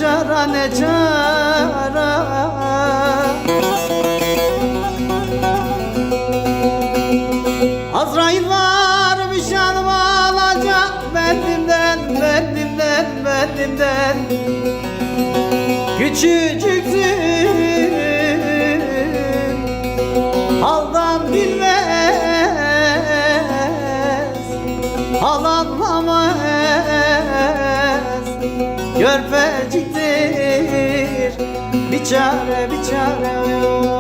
çare ne çare. Azrail var bir şanım alacak bendimden, bendimden, bendimden. Küçücüksün, haldan bilmez, hal anlamaz. Körpeciktir, bir çare, bir çare yok.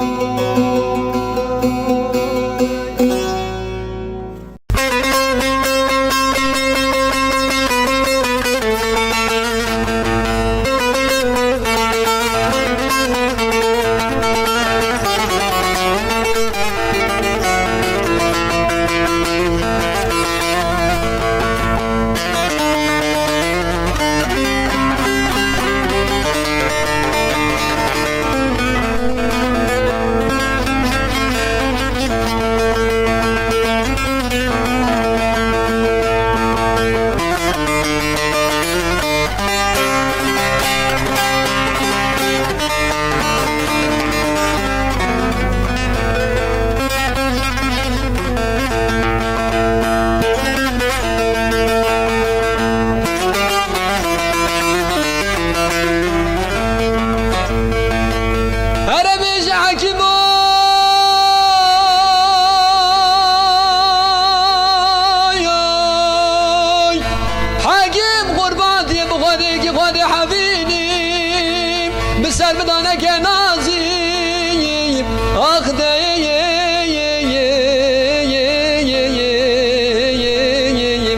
بسر بدانه که نازیم آخ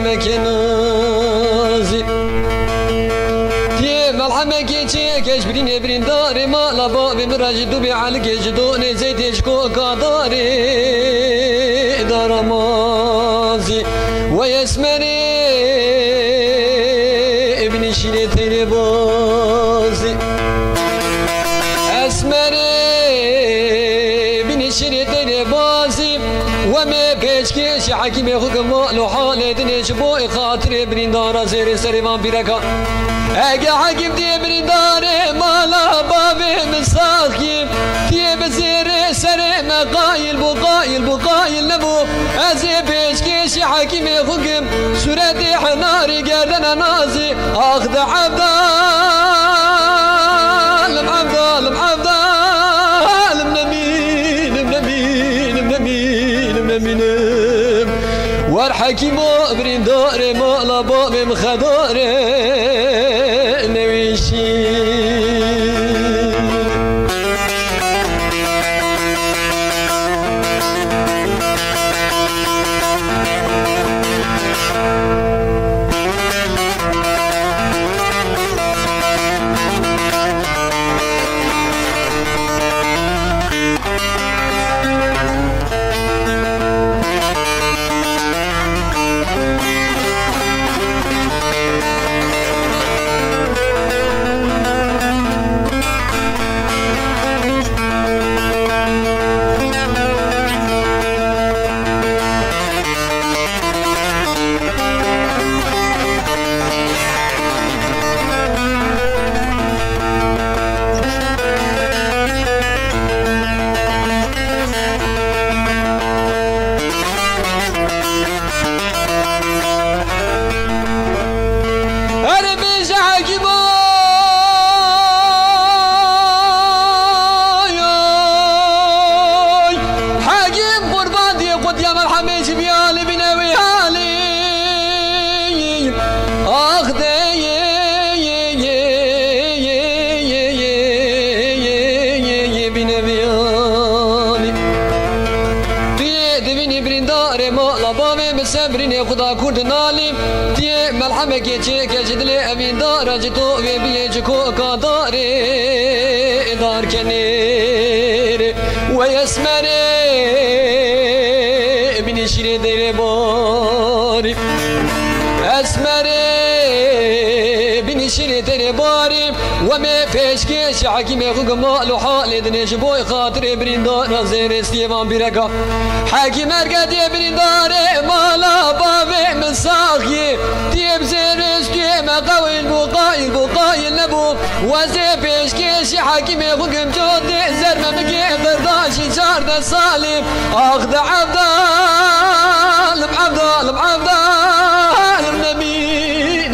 مکنازی دیه ملحمه که چه کش برین برین داره مالا بابی مراجی دو بی حال کش دو نزیدش کو کاداره دارمازی و اسمنی ابن شیره تیره بازی اسمري بني شريتني بازي وما بيشكيش حكيم يخوكم لو حالي دنيش بوي خاطري برين دارا زيري سريمان بيركا اجا حكيم دي برين داري مالا بابي مساخي دي بزيري سري مقايل بقايل بقايل نبو ازي بيشكيش حكيم يخوكم سورتي حناري قردنا نازي اخذ عبدال عبدال عبدال منم وارحكي مو برين داري مالا بابي مخداري نويشي سبرين خدا كرد نالي تي ملحمة كيشي كجدلي أبين دار جتو بيجكو كداري دار كنير ويسمري بني شري دير باري اسمري بني شري دير باري وما فيش كيش حكيم يخوك مالو حالي دنيش بوي خاطري برين دار زير استيفان بيركا حكيم ارقد برين دار مالا بابي من ساخي تيب زير استيما قوي البقايل بقايل نبو شارد سالم اخذ عبدال بعبدال بعبدال منمين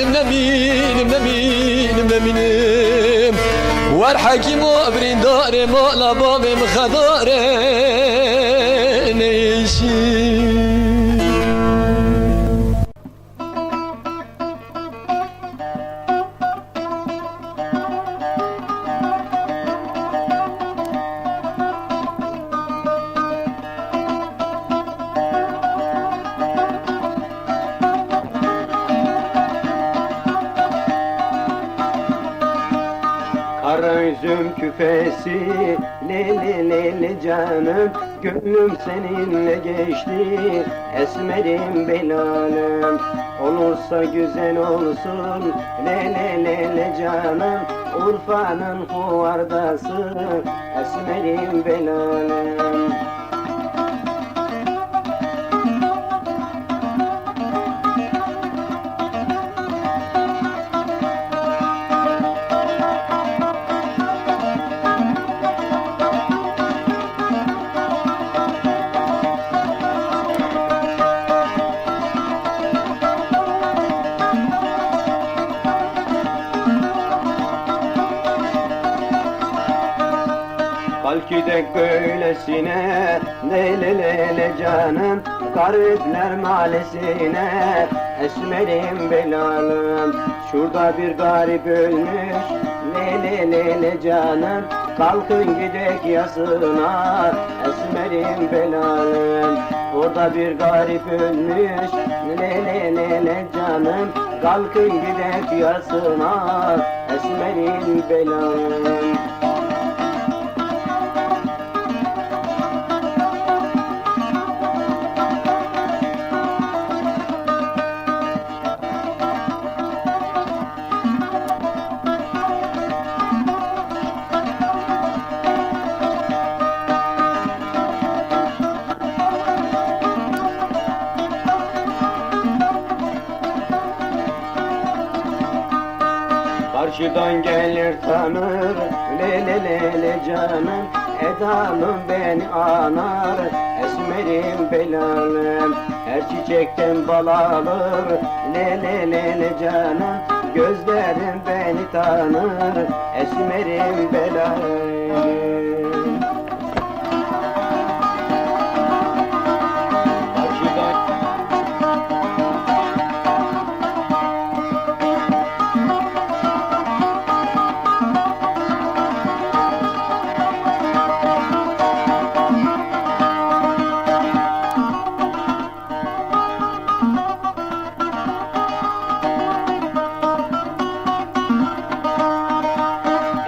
والحكيم برين دار مولا باب مخدار نيشي Kara üzüm küfesi leli leli canım, gönlüm seninle geçti esmerim belalım. Olursa güzel olsun leli leli canım, Urfa'nın kuvardası esmerim belalım. Gidek böylesine lele lele canım, garipler mahallesine esmerim belalım. Şurada bir garip ölmüş lele lele canım, kalkın gidek yasına esmerim belalım. Orada bir garip ölmüş lele lele canım, kalkın gidek yasına esmerim belalım. Karşıdan gelir tanır lele lele canım, edalım beni anar esmerim belalım. Her çiçekten bal alır lele lele canım, gözlerim beni tanır esmerim belalım.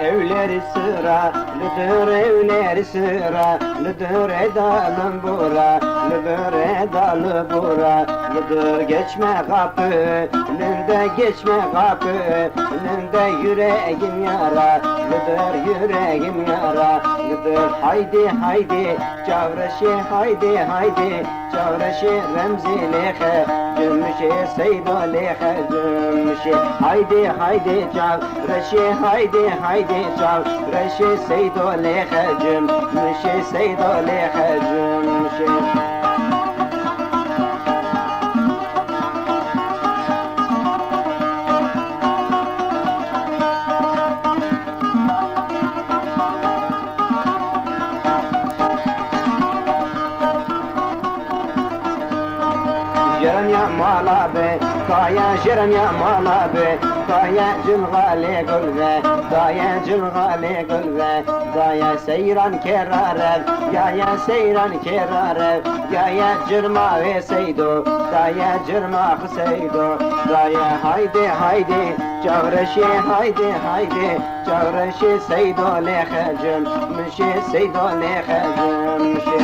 Evleri sıralıdır, evleri sıralıdır, edalım buralıdır, edalı buralıdır. Geçme kapı önünde, geçme kapı önünde, yüreğim yaralıdır, yüreğim yaralıdır. Haydi haydi çavreşi, haydi haydi çavreşi, remzi lehe cümüşi, seydo lehe cümüşi. Haydi haydi çavreşi, haydi haydi çavreşi, seydo lehe cümüşi, seydo lehe cümüşi. Jeremya malabe, kaya jeremya malabe, kaya cılgale gülve, kaya cılgale gülve, kaya seyran kerare, kaya seyran kerare, kaya cırma ve seydo, kaya cırma seydo, kaya haydi haydi çavreşi, haydi haydi çavreşi, seydo lehecim mişi, seydo lehecim mişi.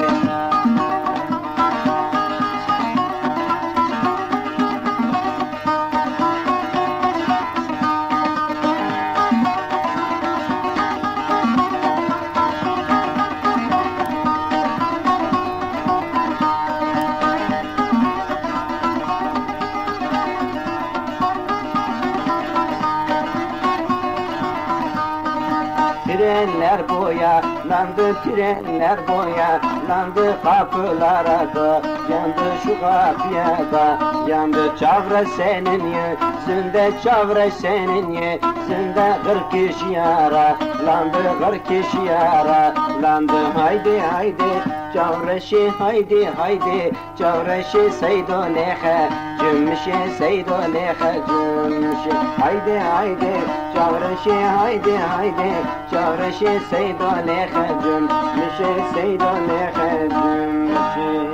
trenler boya, landı trenler boya, landı kapılara da, yandı şu kapıya da, yandı çavre senin yüzünde, çavre senin yüzünde 40 kişi yara, landı 40 kişi yara, landı haydi haydi, çavreşi haydi haydi, çavreşi seydo nehe, cümmüşi seydo nehe, cümmüşi haydi haydi, çavreşi haydi haydi, çavreşi seydo nehe, cümmüşi seydo nehe, cümmüşi.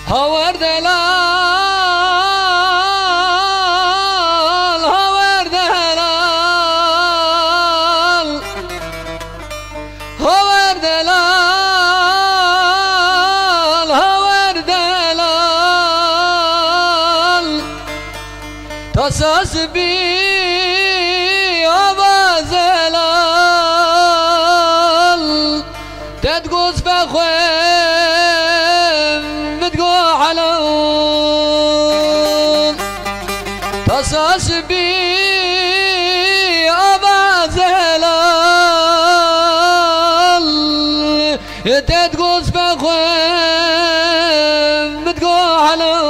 هاور دلال هاور دلال هاور دلال هاور دلال تصاص بي آوازلال تدقوز بخوين تصاص بي آوازلال تدقوز بخوين متقوحلال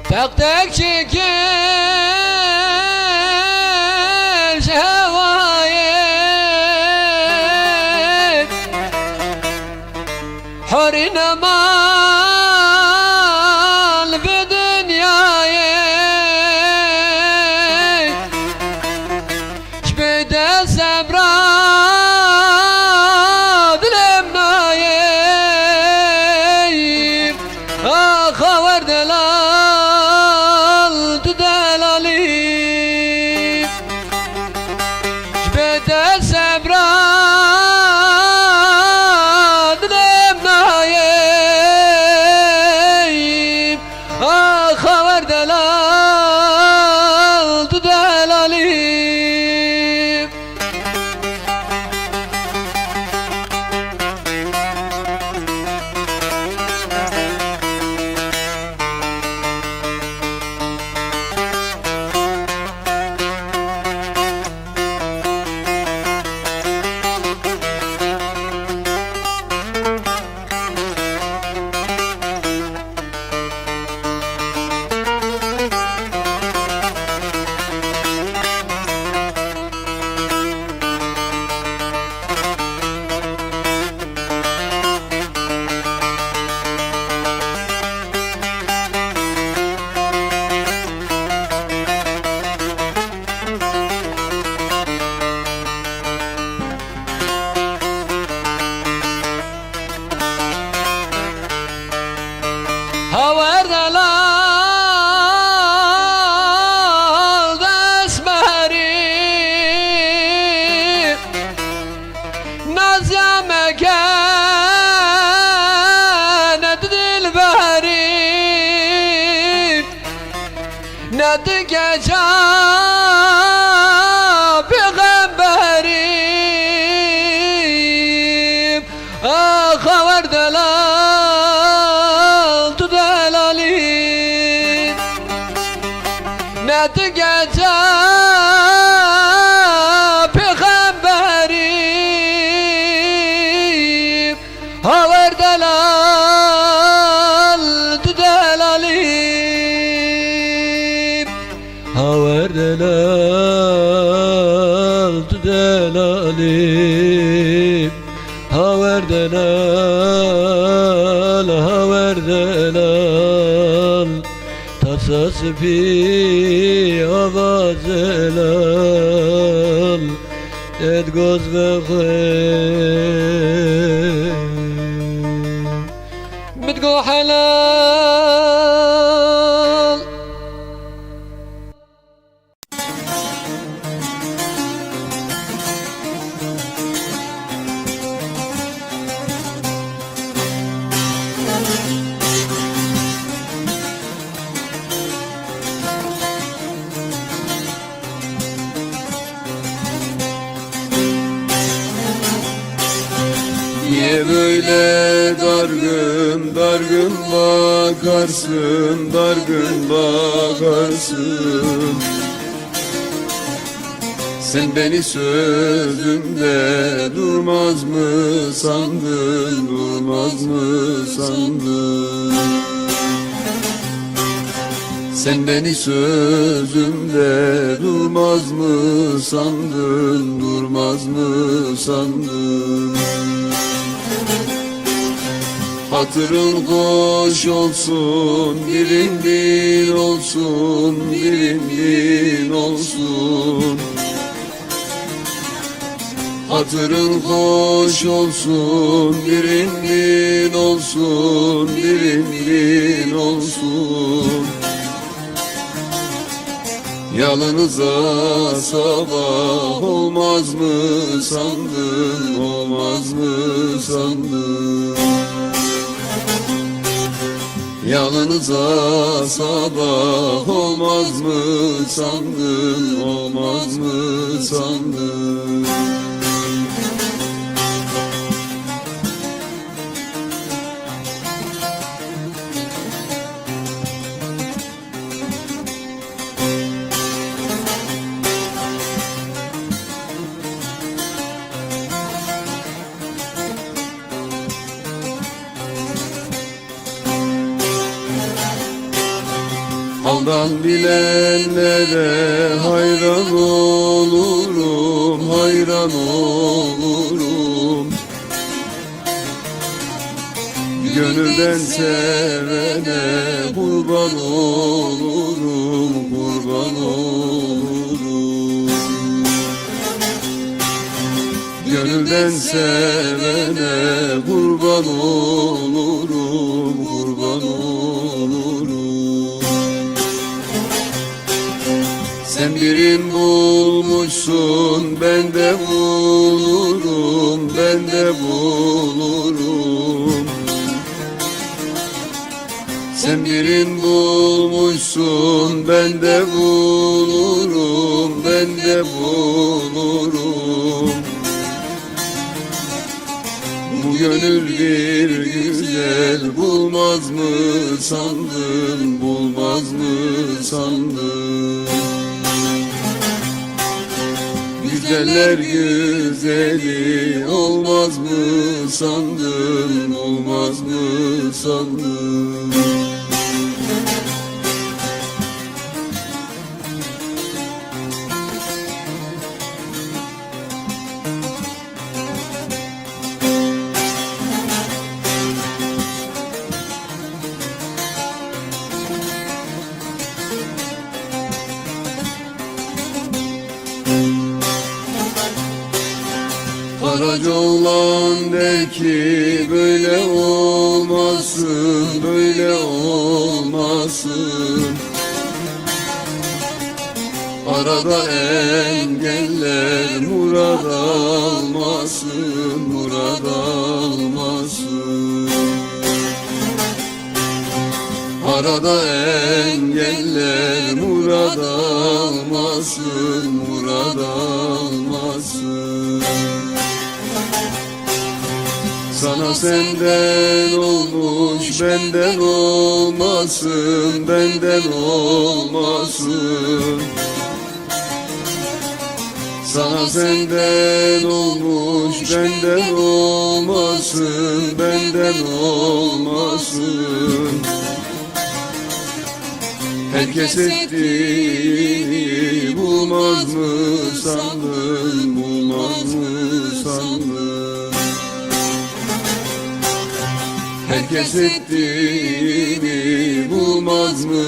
تقتك شكل شوايد حرنا مال بدنياي شبيد السبراد لما يجيب خور دلال دلالي شبيد السبراد لما يجيب خور دلال دلالي هاور دلال دست بری نازیا مکند دل بری ندگه جا پیغمبری gece peygamberim haver delal delalim haver delal delalim haver delal tasası pi avaz elal ed göz ve khayr بتقو حلال Niye böyle dargın dargın bakarsın, dargın bakarsın? Sen beni sözümde durmaz mı sandın, durmaz mı sandın? Sen beni sözümde durmaz mı sandın, durmaz mı sandın? Hatırın hoş olsun, dilin din olsun, dilin din olsun. Hatırın hoş olsun, dilin din olsun, dilin din olsun. Yalınıza sabah olmaz mı sandın, olmaz mı sandın? Yalınıza sabah olmaz mı sandın, olmaz mı sandın? Haldan bilenlere hayran olurum, hayran olurum. Gönülden sevene kurban olurum, kurban olurum. Gönülden sevene kurban olurum, kurban olurum. Sen birim bulmuşsun, ben de bulurum, ben de bulurum. Sen birim bulmuşsun, ben de bulurum, ben de bulurum. Bu gönül bir güzel bulmaz mı sandın, bulmaz mı sandın? Güzeller güzeli olmaz mı sandın, olmaz mı sandın? Karacaoğlan der ki böyle olmasın, böyle olmasın. Arada engeller murad almasın, murad almasın. Arada engeller murad almasın, murad almasın. Sana senden olmuş, benden olmasın, benden olmasın. Sana senden olmuş benden olmasın, benden olmasın. Herkes ettiğini bulmaz mı sandın, bulmaz mı sandın? Herkes ettiğini bulmaz mı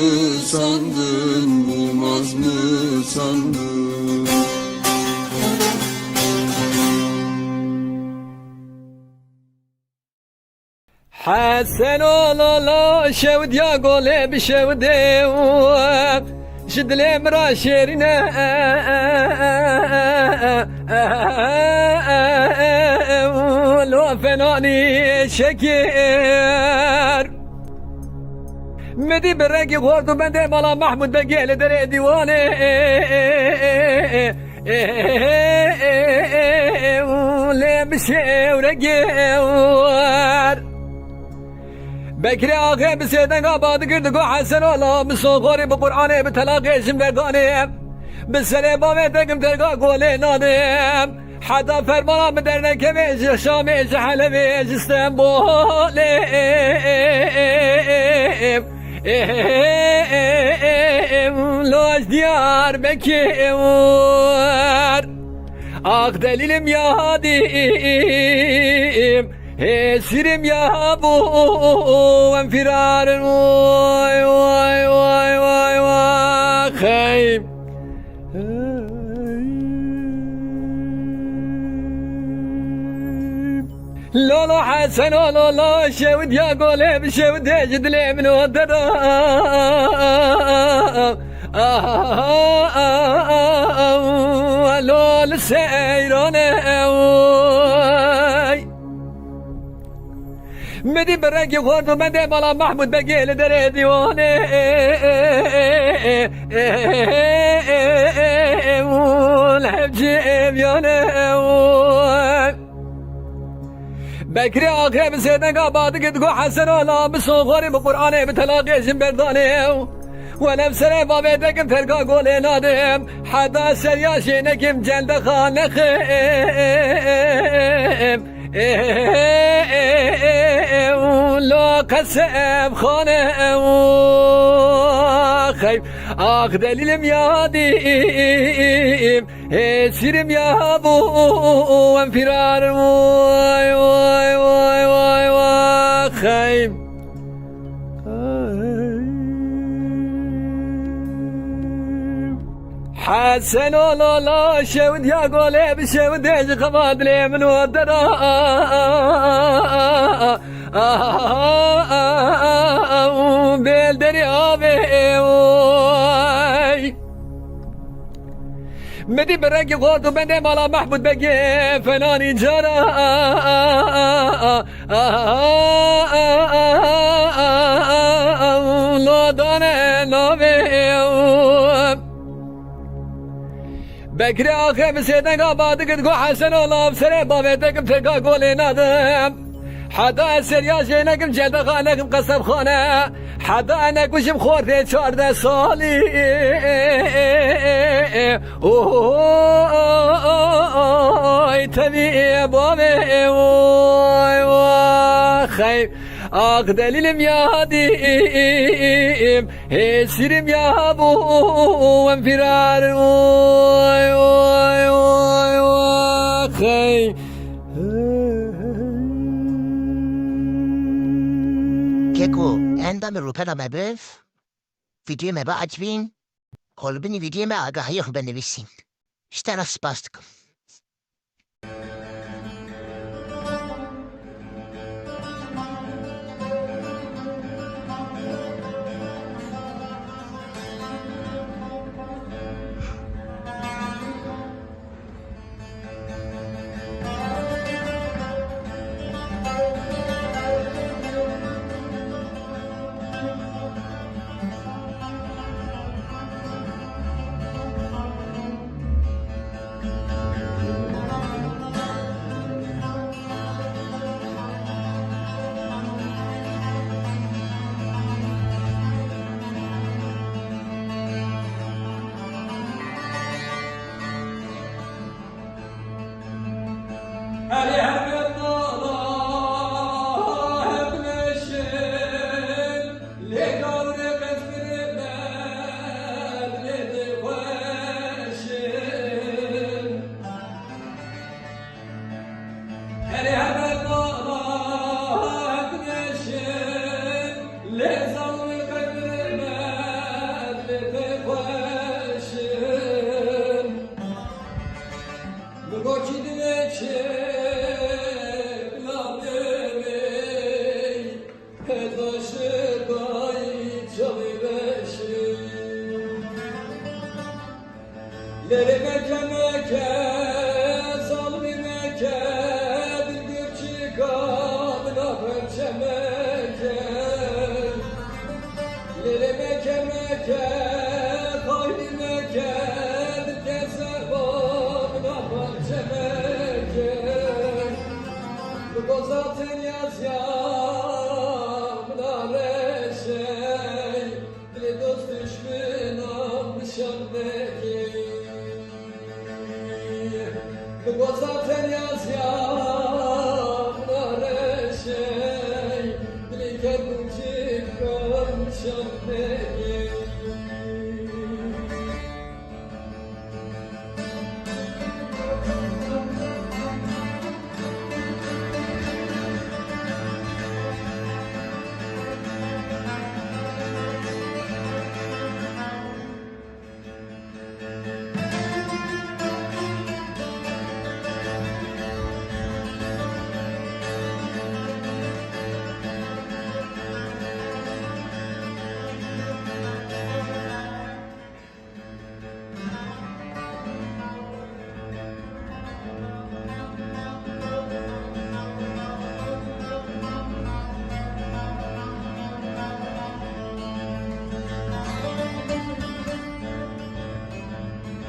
sandın, bulmaz mı sandın? حسن الله شود يا قولي بشودي شد لي مرا شيرنا لو فناني شكر مدي برقي غورد وبندي مالا محمود بقيل دري ديواني لي مشي ورقيور بكري آخر بسيدن قاباد قردق وحسن الله بصغوري بقرآني بتلاقي اسم بقاني بالسلام بامتكم تلقى قولي نادم حدا فرمانا مدرنا كميش شاميش حلميش اسطنبولي لوش ديار بكيور آخ دليلم يا هاديم esirim ya bu enfirarın vay vay vay vay vay kayım. لولو حسن لولو شود يا قولي بشود يجد لي من وددا لول سيروني مدي برقي غورد ومدي مالا محمود بقيل دري ديواني والحب جيب يوني بكري آخر بسيدن قاباد قد قو حسن الله بصغوري بقرآني بتلاقي جنبرداني ونفسني بابيتكم تلقى قولي نادم حدا سرياشينكم جلد خانخيم لو قسم خانه خيب آخ دليلم ياديم سيرم يا ابو وانفرار واي واي واي واي واي خيب حسن الله شود يا قولي بشود ايش خماد لي من ودنا بيلدري ابي مدي برقي غورد وبندي مالا محمود بقي فناني جرى لا داني نوبي بكري آخر بسيدن قاباد قد قو حسن الله بسري بابيتكم تلقى قولي نادم حدا سرياشينكم جلد خانكم قصب خانه حدا انك وشم خورتي 14 سالي اوه تبي بابي خيب آخ دليلم يا هاديم سيرم يا ابو وانفرار واي واي واي واي خيب Keko, enda me rupera me bev, video me ba açvin, kolbini video me agahiyah beni visin. İşte nasıl bastık. Leri meke meke, zalmi meke, dilgür çıkamına perçe meke. Leri meke meke, haydi meke, dilge zebabına perçe meke. Bu zaten yaz yağmına reşey, dili dost düşmün almışan meke. Bu zaten yaz yağmına reşey, dili kedim çıkarmışan meke.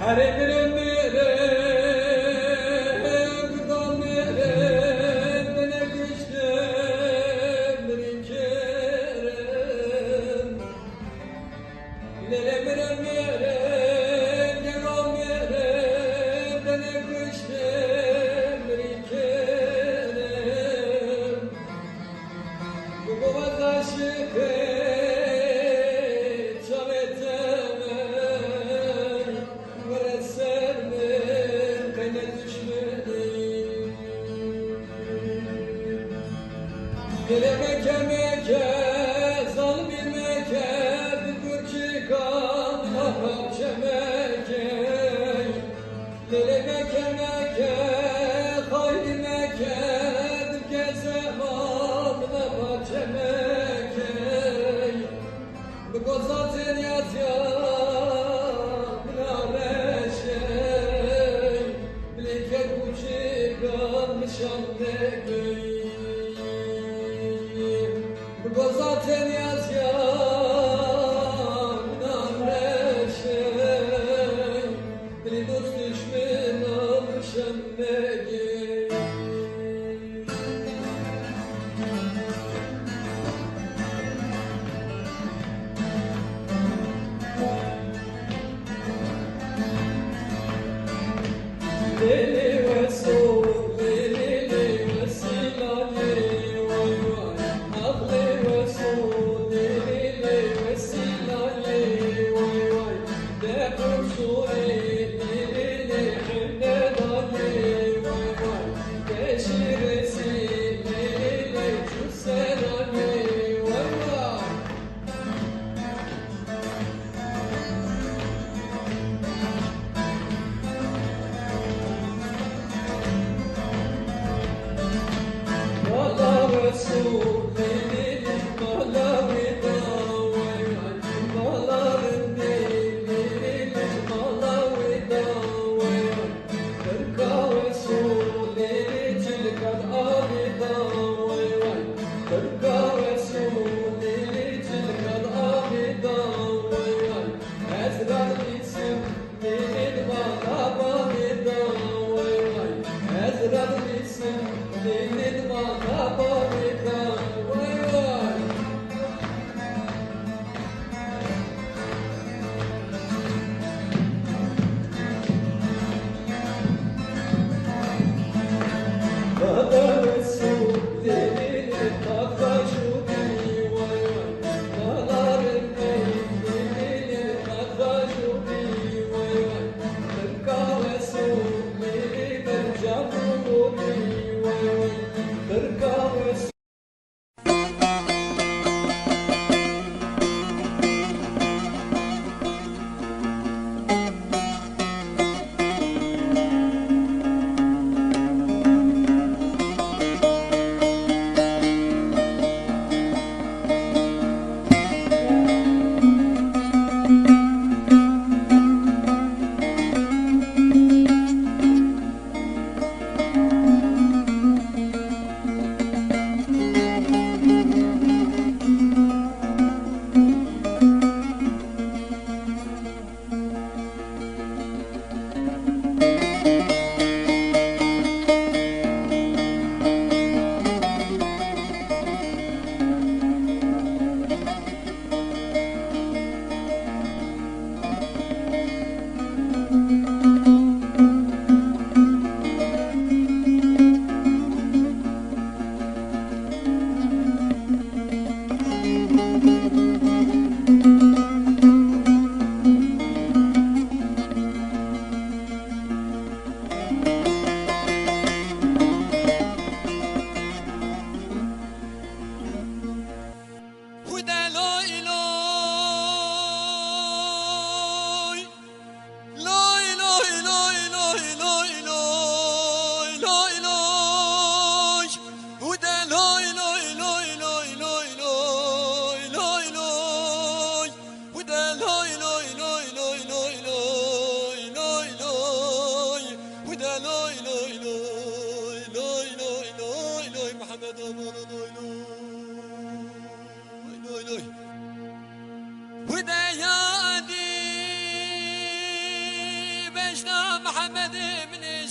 Her emirim gıdam bana güçlüm bir kerem. Emirim gıdam bana güçlüm bir kerem. Bu boğaz aşıkı Gele meke meke, zalmi meke, dilgür çıkamına perçe meke. Gele meke meke, haydi meke, dilge zebabına perçe meke. Bu zaten yaz yağmına reşey, bilike bu çıkarmışan meke. Bu zaten yaz yağmına reşey, dili dost düşmün almışan meke. Leli ve sol, leli ve silali, vay vay. Aklı ve sol, leli ve silali, vay vay. De kursuri, leli hünne dali, vay vay. Deşiresi, leli cüsselali, vay vay.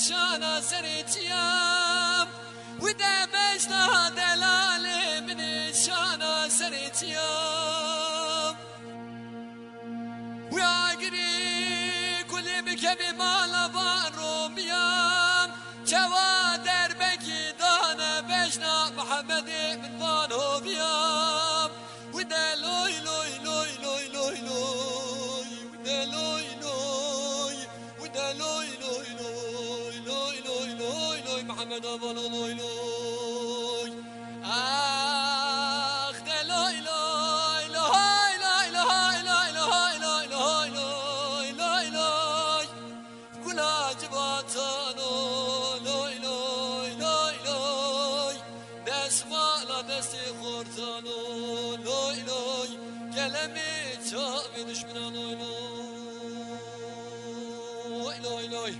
شانا سريتيام ودا بجنا دلالي من شانا سريتيام وياقري كل بكبي مالا باروميام جوادر بكي دانا بجنا محمد من بانو بيام ودا لوي لوي لوي لوي لوي لوي ودا لوي لوي ودا لوي لوي لوي لوي لوي لوي لوي محمد ابو لوي لوي اخ دا لوي لوي لوي لوي لوي لوي لوي لوي لوي لوي لوي كل جباتانو لوي لوي لوي لوي دسما لا دستي خورتانو لوي لوي كلمي جامي دشمنا لوي لوي لوي لوي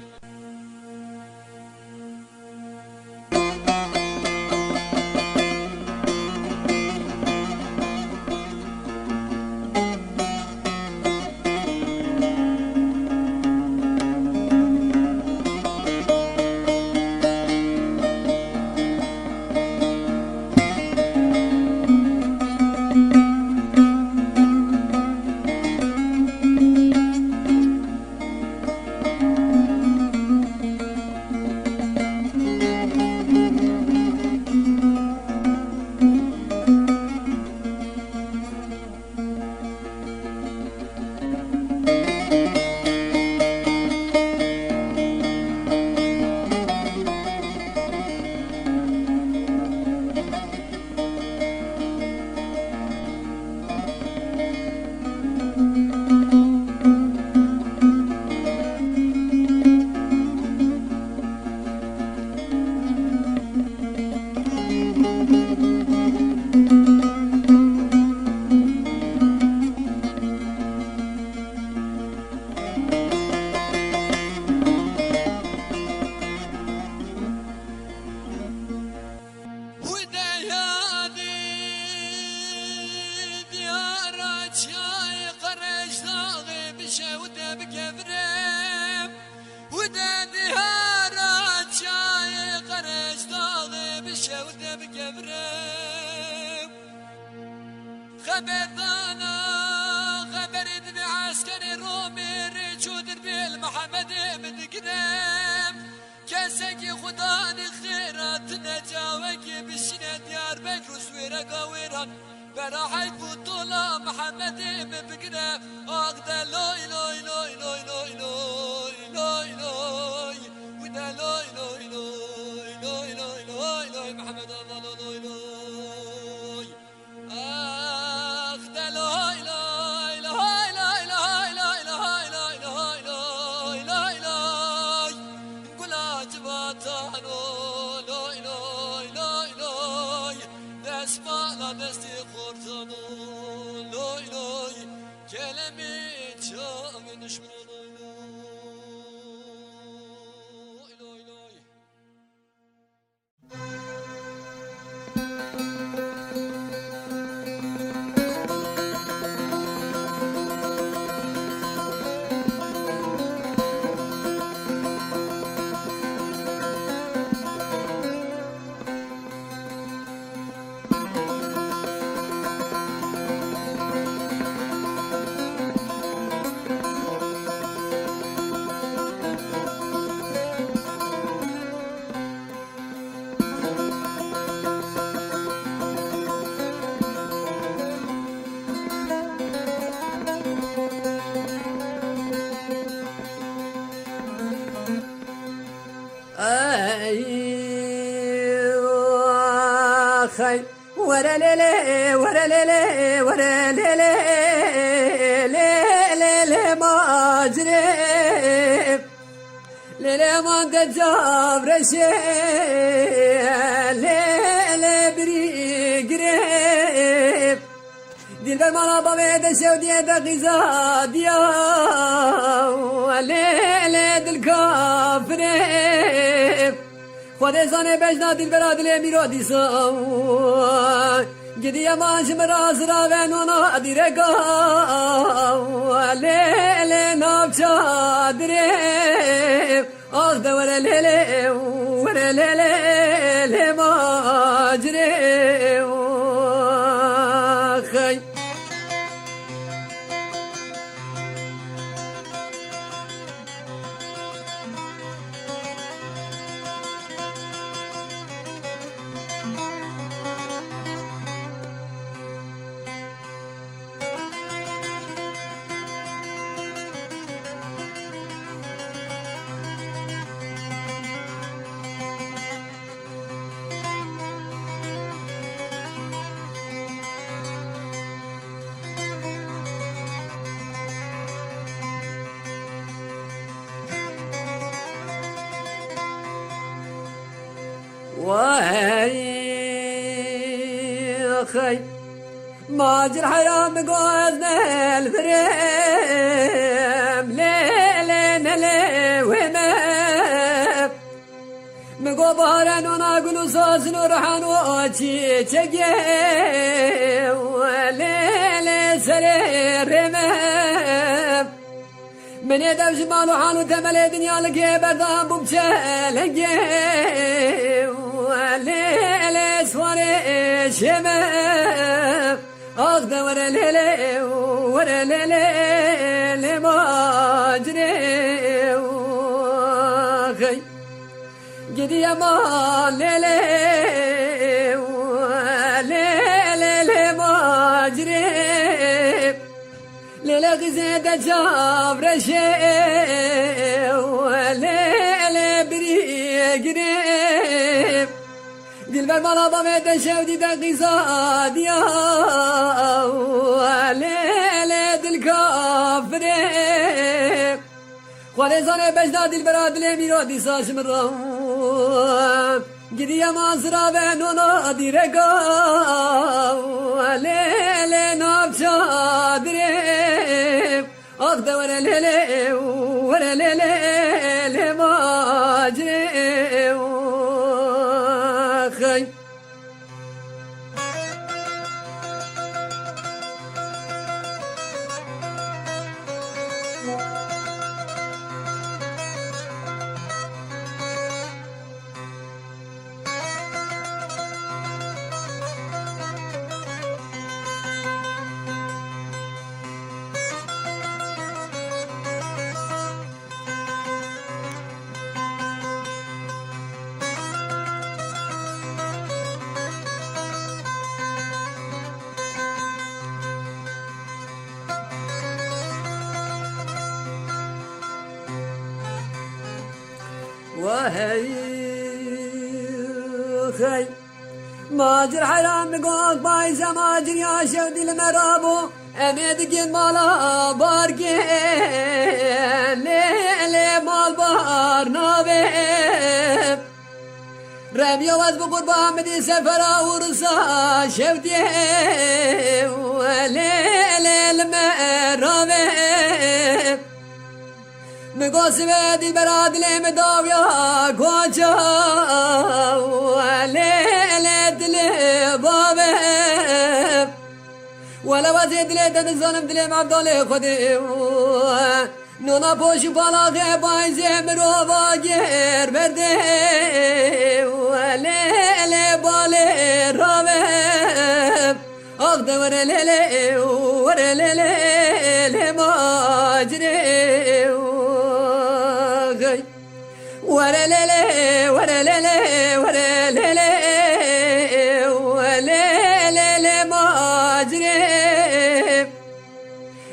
خبرنا خبر ابن عسكري رومي رجود بالمحمد مدقدم كسكي خداني خيرات نجاوك بشنا ديار بكر وسويرة قويران براحي بطولة محمد مبقدم اغدا لوي لوي لوي لوي لوي لوي لوي لوي ودا لوي لوي لوي لوي لوي لوي لوي محمد الله لوي لوي دستی خورتانو لوی لوی کلمی چامی دشمنو لوی لوی لوی خي ورا ليلي ورا ليلي ورا ليلي ليلي ما أجري ليلي ما تجاب رشي ليلي بري قريب دير بالمانا بابي دشو دي دقيزا ديا ليلي دالكافريب خود زانه بجنا دل برادل میرادی سا گدی ماش مراز را و نونا دیرگا لیل ناب چادره أخذ ولا ليلي ولا ليلي ما أجري خي وهي خي ما جرح يا مقوزنا الفريم ليلين لي وما مقو بارن وناقل صوص نورحان واتي تجي وليلي سرير رمام من يدو جمال وحال وتمل دنيا لقي بردان بمشالقي وليلي سواري شمام أخذ ورا ليلي ورا ليلي ما جري خي جدي يا ما ليلي ليلي ما جري ليلة غزيدة جابر شيء وليلة بريق ريب دلبر مالا ضميت شودي دقيصاد يا وليلة دلكافر خالصانه بجداد البراد الاميرادي ساش من رام قدي يا مازرا بنونا ديرقا ليلة نابشا دريب أخذ ورا ليلة ورا ليلة ما جريب خي وهي خي ماجر حرام نقول بايزة ماجر يا شودي المرابو أميد قين مالا بارقين ليلي مال بار نابي رمي وز بقربان مدي سفرا ورسا شودي وليلي المرابي مقاسم دي براد لي مداويا كواجا وليلة دلي بابي ولا وزيد لي دن الظلم دلي معبدالي خدي نونا بوشي بالا غيباي زمرو باقير بردي وليلة بالي رابي أخذ ورا ليلي ورا ليلي ماجري ورا ليلي ورا ليلي ورا ليلي ورا ليلي ماجري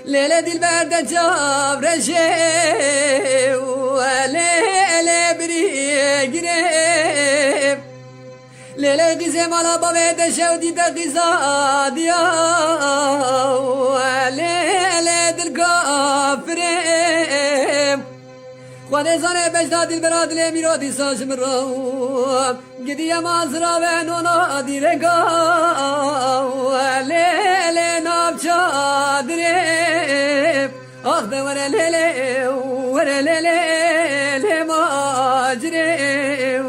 ليلة دي البردة جاب رشي وليلي بريق ريب ليلة قزم على بابي شودي دقيصاد يا وليلة دلقافريم خالصانه بجداد البراد الاميرادي ساش من رام قدي يا مازرا بنونا ديرقا وليلة نابشا دريب أخذ ورا ليلة ورا ليلة ما جريب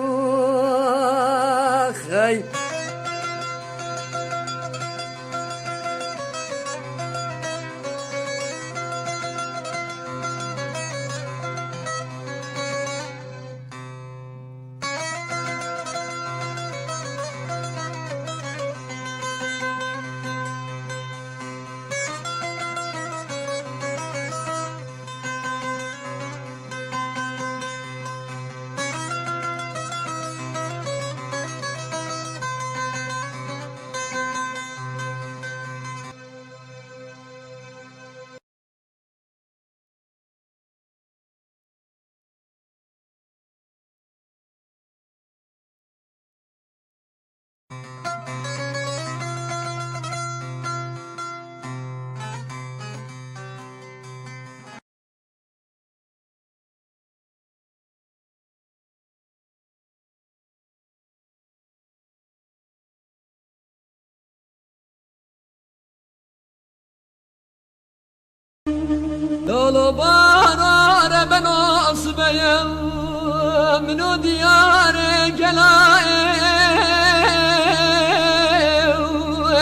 خي لولو بارار بناس بيم منو ديار قلائي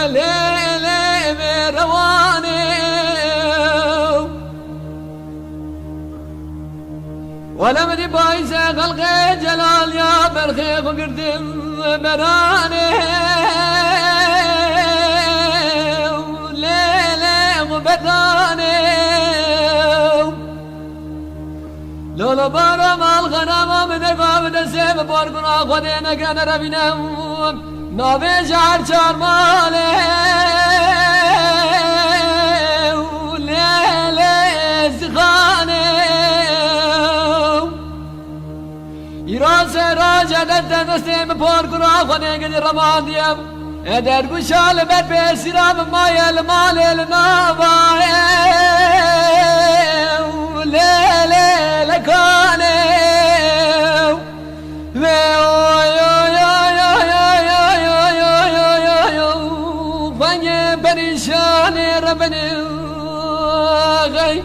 ليلي برواني ولا مدي بايزة خلقي جلال يا برخيخ وقردم براني ليلي وبداني لولا بارا مال غنام من الباب دسيب بارقنا خدينا كان ربنا نابي جعل شار مالي ليلي زغاني يراس راجع دسيب بارقنا خدينا رمان ديام ادر قشال بر بسرام مايل مال الناباي ليلي لكاني فاني بريشاني ربني غي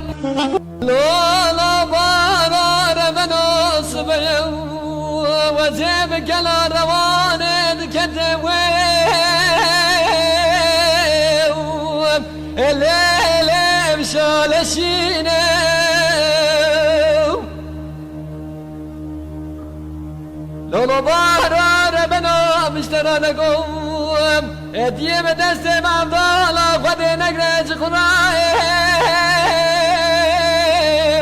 لولا بارا ربنا صبي وزيب كلا رواني كتوي الليلة مشال شيني لولو بارا ربنا مشترى نقوم اديم دستي معضالة خدي نقرج خراي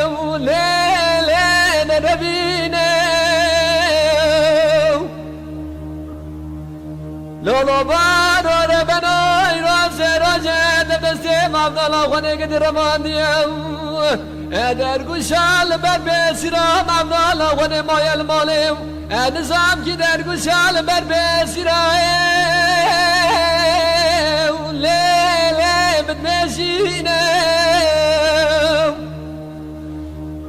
وليلة نربيني لولو بارا ربنا يراس رجع دستي معضالة خدي قدر رمانيو ادر قشال بربسرام معضالة خدي مايل ماليو نظام کی در گوشال بر بسیرای لیلی بتمشینه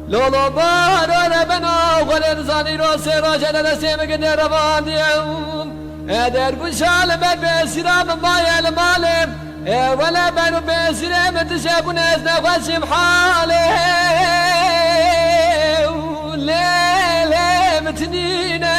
لولو بارا ربنا غلر زانی رو سراجه دستیم گنه روان دیم در گوشال بر بسیرام مایل مالیم ولا بنو بسیرم تشابون از نخوشم حالی لیلی متنینه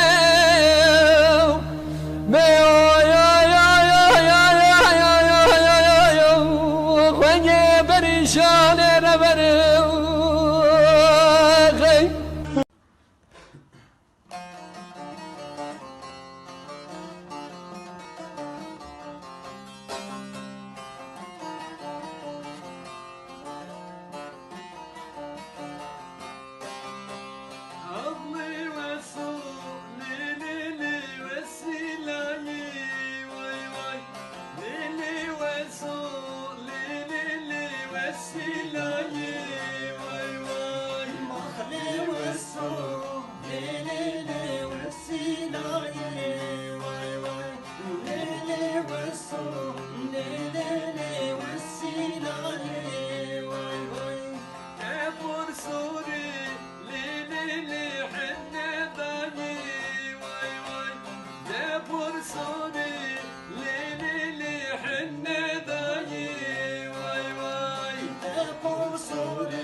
Sorry.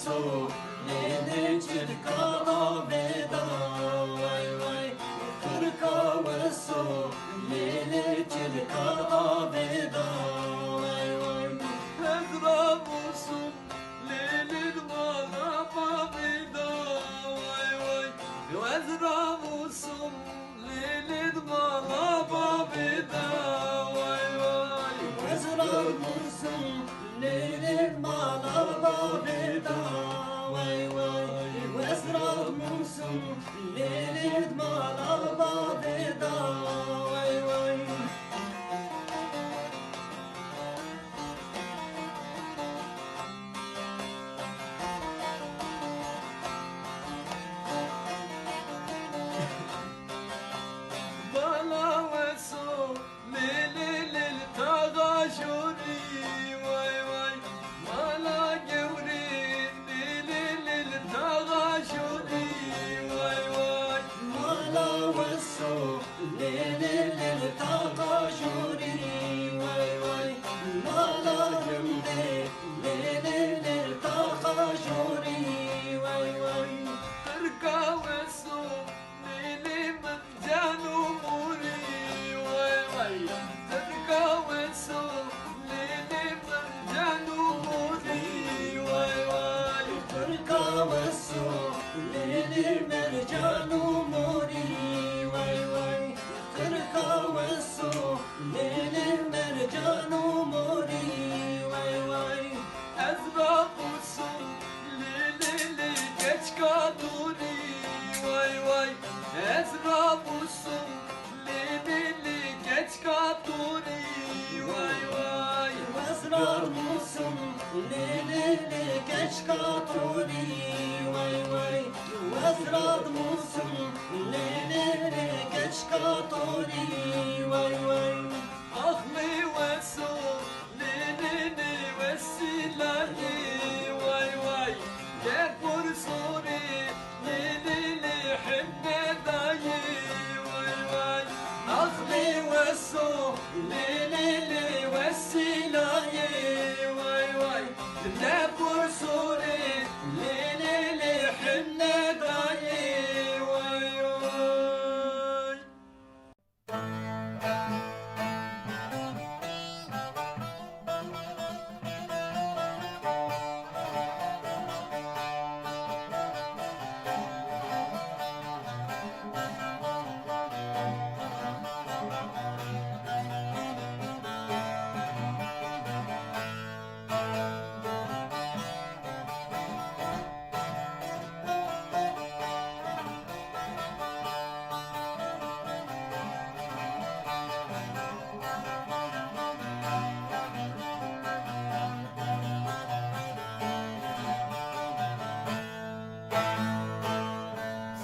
su Lili çirka aveda Vay vay Kırka ve su Lili çirka aveda Vay vay Ezra bulsun Lili bana babida Vay vay Ezra bulsun Lili bana babida Vay vay Ezra bulsun Lili bana babida Vay vay Ezra bulsun Lili bana babida Vay vay Bala ve su lili lil tagaşuri vay vay Bala gevri lili lil tagaşuri vay vay Bala ve su lili lil tagaşuri vay vay Bala gevri lili lil tagaşuri vay vay Kırka ve su lili min canum vay vay Kırka ve su lili min canum vay vay Kırka ve su lili min canum vay vay Kırka ve su lili min canum vay vay Ezra bulsun lili li geç kaduri vay vay Ezra bulsun lili li geç kaduri vay vay Ezra bulsun lili li geç kaduri vay vay Ezra bulsun lili li geç kaduri vay vay Ahli ve su lili li ve silahi vay vay Gel suri lili li hibne dayi vay vay Ahli ve su lili li ve silahi vay vay Gel suri lili li hibne dayi vay vay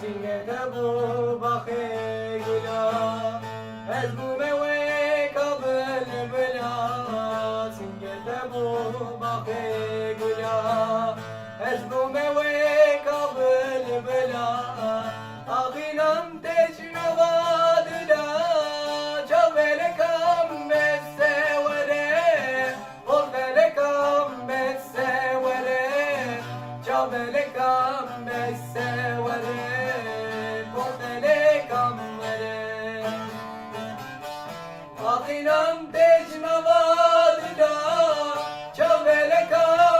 Singete bu bakı gula Ez bu mewe kabel bela Singete bu bakı gula Ez bu mewe kabel bela Ağinam tecrübadına Çavele kam besevere Ordele kam besevere Çavele kam besevere Ağinam tecrübadına Çavele kam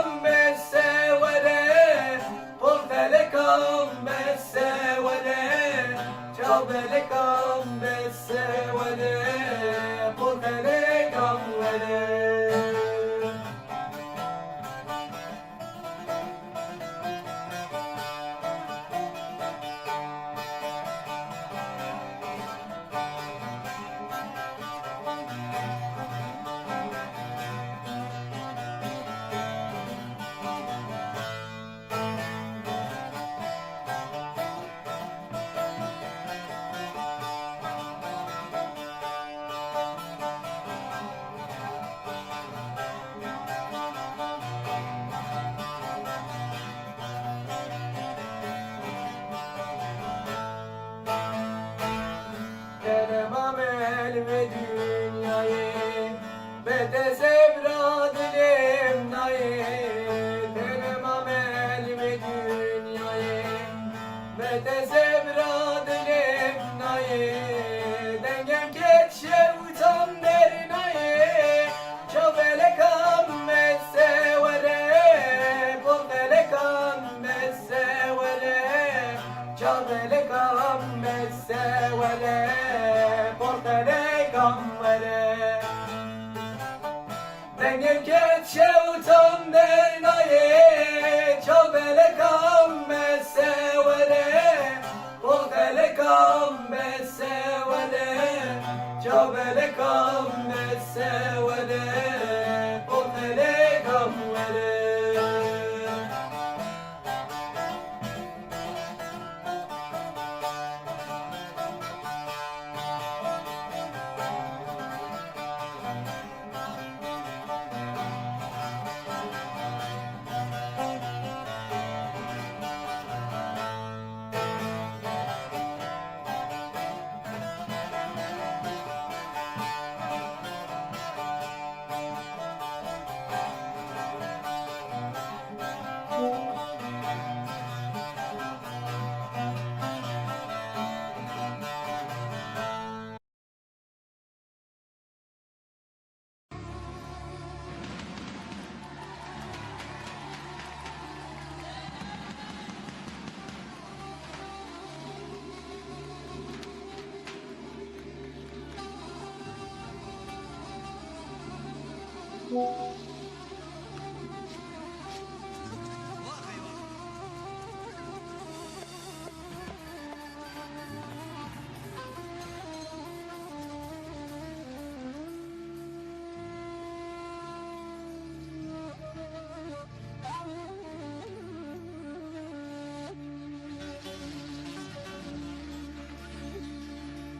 شوتم برنایه چابلکم بسوله بغلکم بسوله چابلکم بسوله بغلکم وله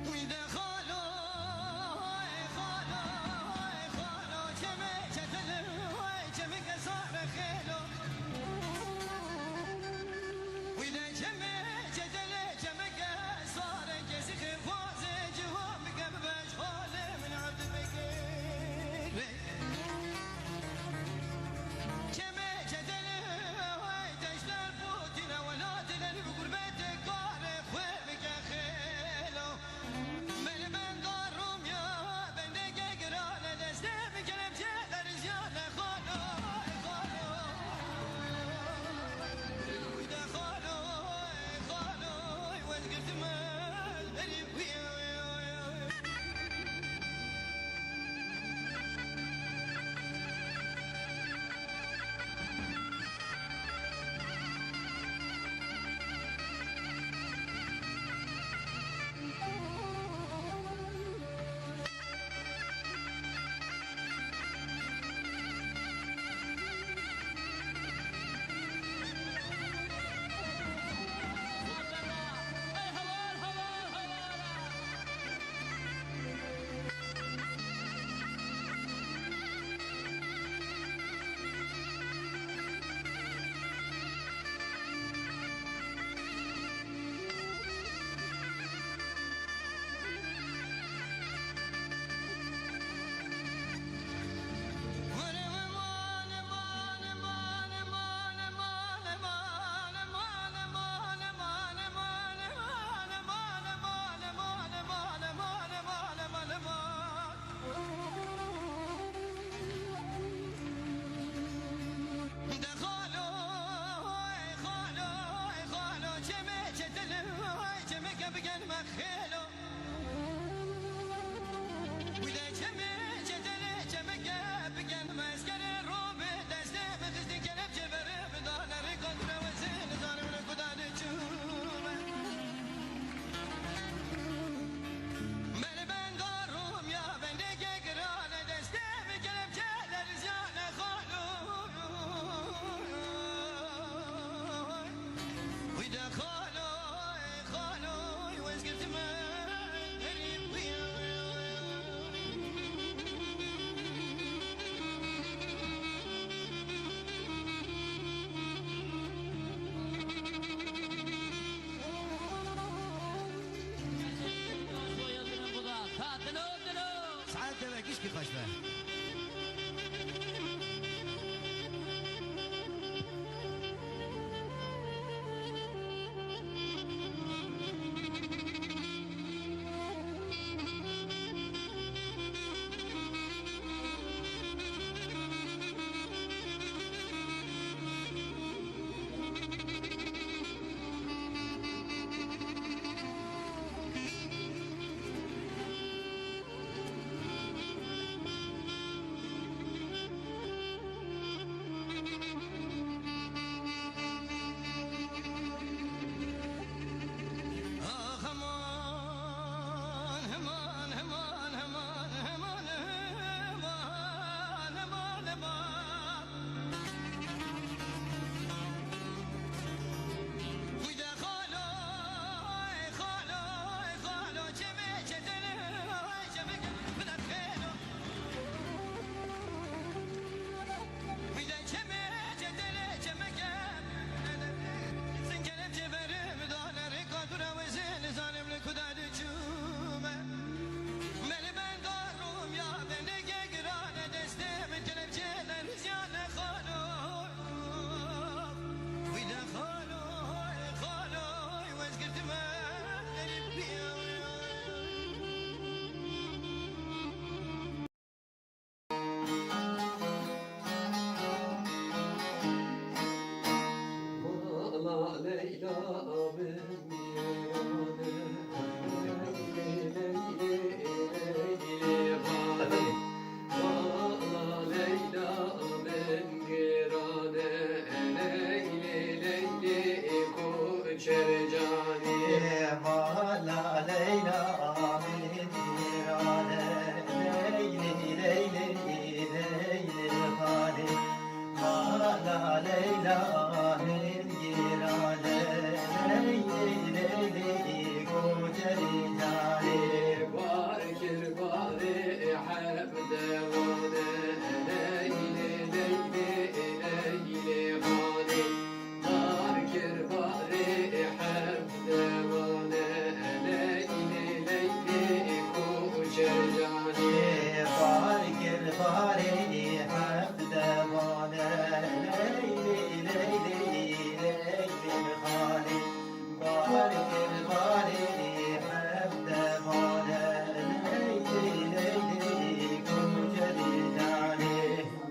وإذا خالو خالو خالو جميع Mala Leyla min girane Leyli Leyli Leyli hali Mala Leyla min girane Leyli Leyli Koceri cani Barkir bari hep devane Leyli Leyli Leyli hali Barkir bari hep devane Leyli Leyli koçer cani Bargir bari hep devane Leyli Leyli Leyli hali Bargir bari hep devane Leyli Leyli Koceri cani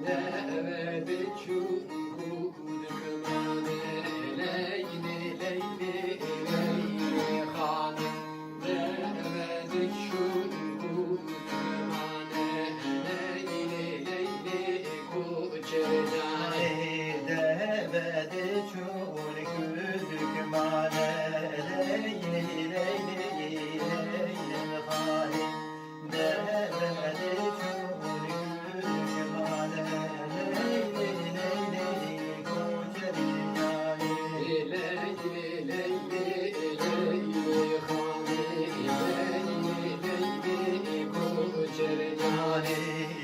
Devedi çukur kımane Leyli Leyli Leyli hali Devedi çukur kımane Leyli Leyli koçer cani Devede çul küzük mane Leyli Leyli Leyli hali Devede çul küzük mane Leyli Leyli Koceri cani Leyli Leyli Leyli hali Leyli Leyli koçer cani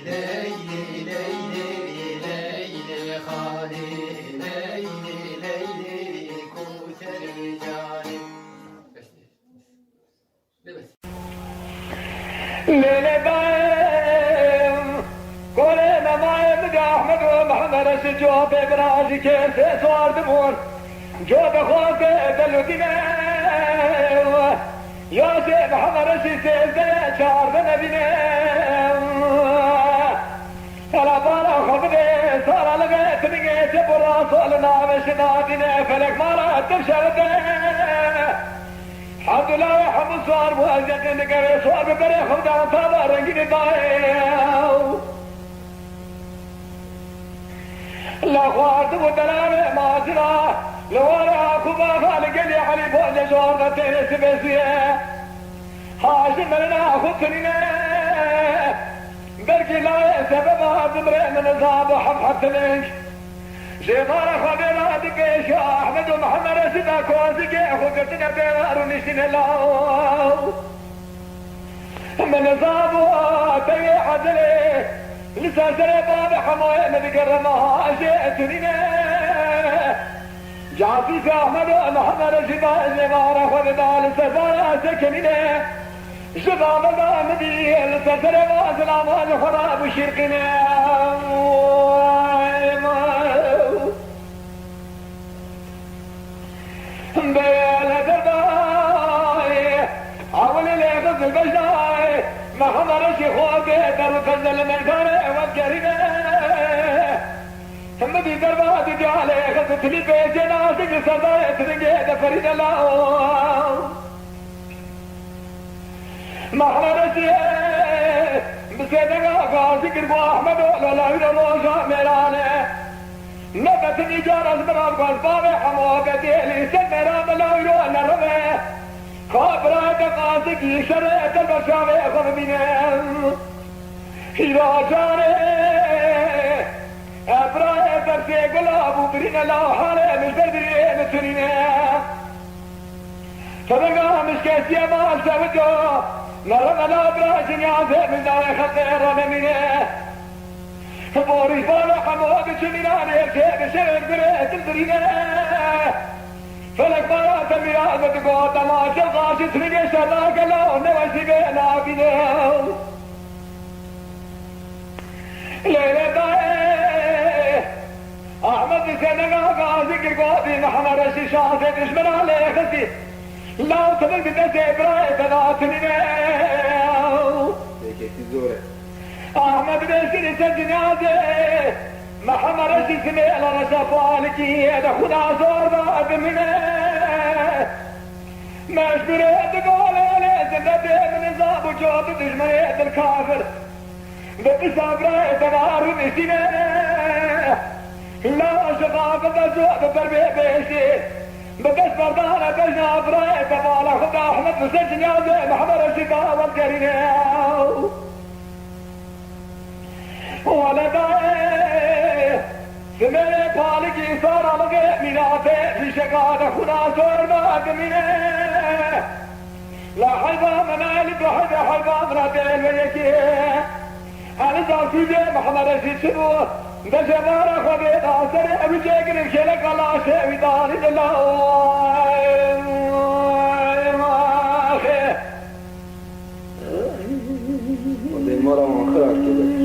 Leyli Leyli Leyli hali Leyli Leyli Koceri cani ليلة بايم قولي نمايم دي أحمد ومحمد الجواب براسي كيف سوار دمور جواب خواب دلو دينا يوسف محمد السيسيز دي شعر بنا ألا بارا خبري صار لغيت نجيت براسولنا مشنا دينا فلك مارا تبشر الحمد لله وحمد صار وازيك نقري صار ببري خمدان طابا رنجيني بايو لا خوارد ودلالي مازلا لورا كوبا خالق لي علي بوجه جوار نتيني سبسيه هاشم لنا خطنينا بركي لا سببها بمرين نزاب وحب لك شيطان خبيرا دقيش احمد ومحمد رسدا كوازقي خذتنا بيرار نشتنا الله من زابوا تي عدلي لسان سري باب حماية نبقرمها جئتنينا جعفي في احمد ومحمد رسدا زمارة خذنا لسزارة سكنينا شباب الامدي لسان سري بازنا مال خراب وشرقنا بيلا درداي عولي لي غز البجداي ما خمرش خوابي در فزل الميدان وكرنا همدي درباتي دي علي غز تلي بيجي ناسك صداي ترنجي دفرين الله ما خمرش بسيدنا قاسي كربو احمد ولا لا يرلو شاملاني نبتني جارس برام قلبابي حموكتي لي سمرا ملاويرو انا رمي خابرات قاسك يشريت البشامي خرمينين هيرا جاري ابراي ترسي قلابو برين الله حالي مش بدري متنينين فبقى مش كاسية ما سودو نرمى لا براجن يعزي من داري خطير رمينين بوري فانا حموك شميران يركب شغل بريت الدرينة فلك برا تميران بتقوى تماش الغاشي تريني شراك لون نوشي بينا بينا ليلة داي احمد سنقا قاسي كرقوبي محمد رشي شاسي دشمن علي خسي لا تبقى بالنسي برايت لا تنيني احمد بيسيني سجنازي محمد رشي سميل رشا فالكي دخنا زور باب منه مش بريد قول عليه زندة من نظام وجود دجمريد الكافر بتصبر تغار بسنة لا شغاف بزوء بربي بيشي بقش بردانة بجنا بريد تبالا خدا أحمد بسجن يازي محمد الشفاء والقرينة ولدائي سميري بالكي صار لغي ميناتي في شقادة خنا صور مادمينه لا حيبا منالك وحيبا حيبا مناتي ويكي هل زاسوجي محمد رشيد شبو دجبارا خبيت آسري أبو جيكن الكيلك الله شيء داني جلال ودي مرة مخرج كده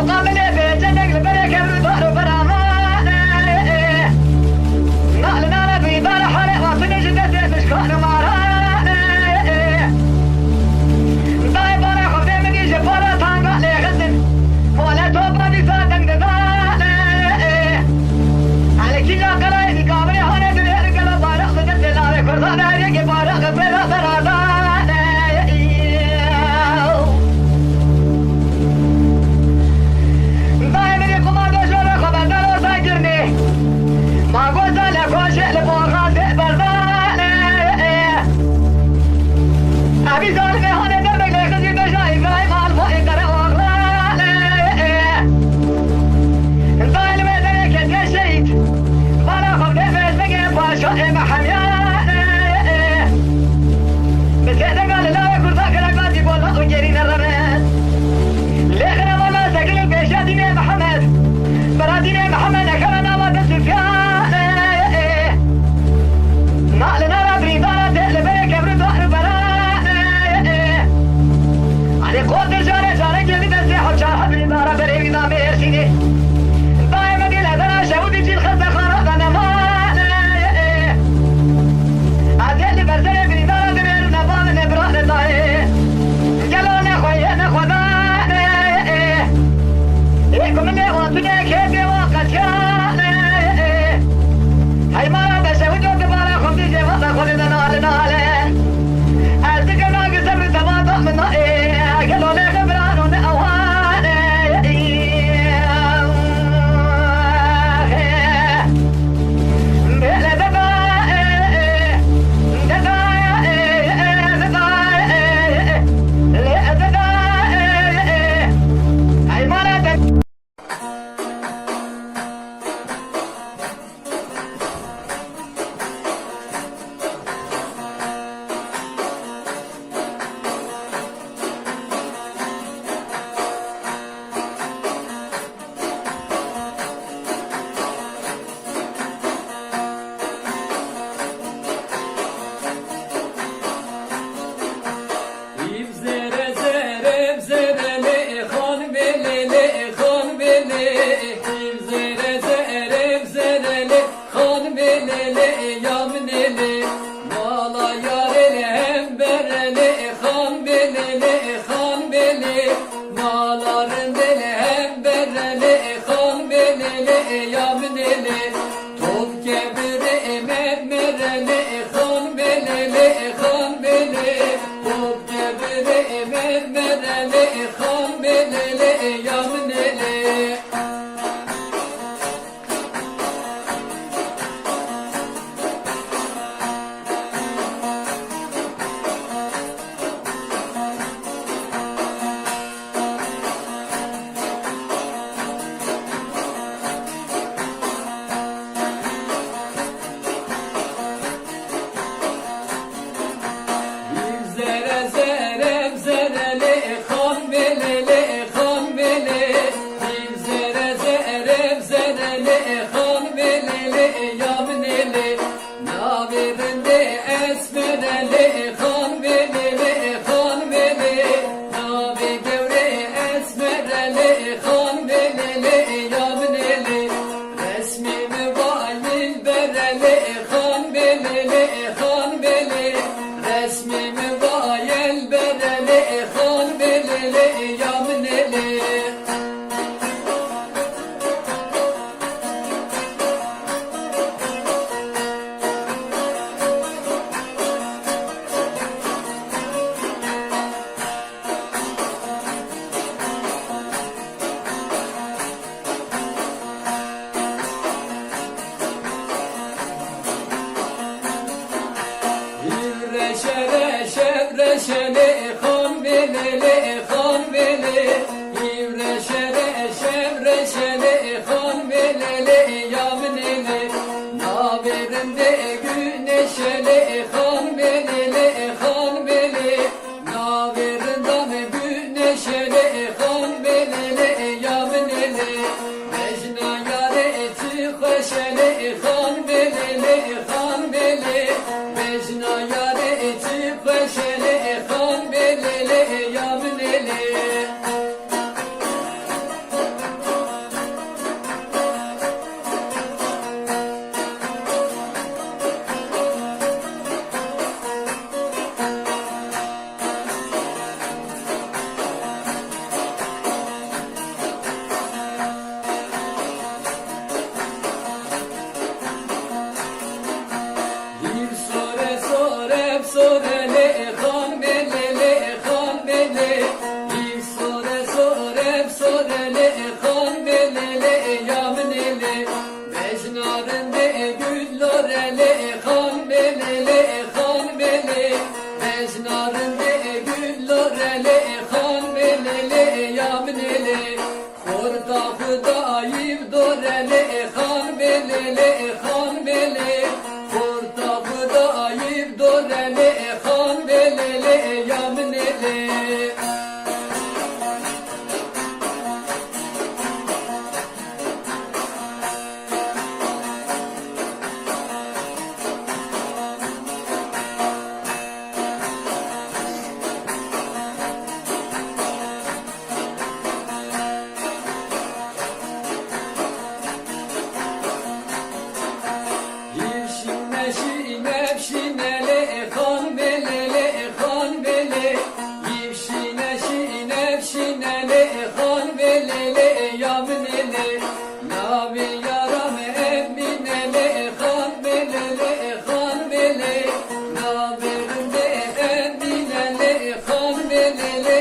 I'll خود جاره جاره گلی دسته حجا حبی داره بری ویدا مرسینی دائما گل ادرا شهودی جیل خسته خانه دنمانه عزیزی برزه بری داره دمیر نبان نبران داره گلو نخویه نخودانه ایکم نوانتونه که بیوقت کنه حیمانه دشه و جو دباره خمدی جوازه خودی دنال ناله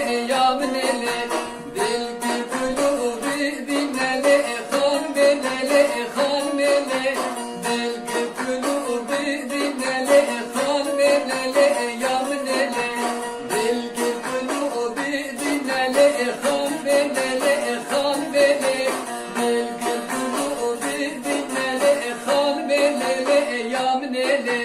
يا من لي دل قلوبي بنلي خان بنلي خان بنلي دل قلوبي بنلي خان بنلي يا من لي دل قلوبي بنلي خان بنلي خان بنلي دل قلوبي بنلي خان بنلي يا من لي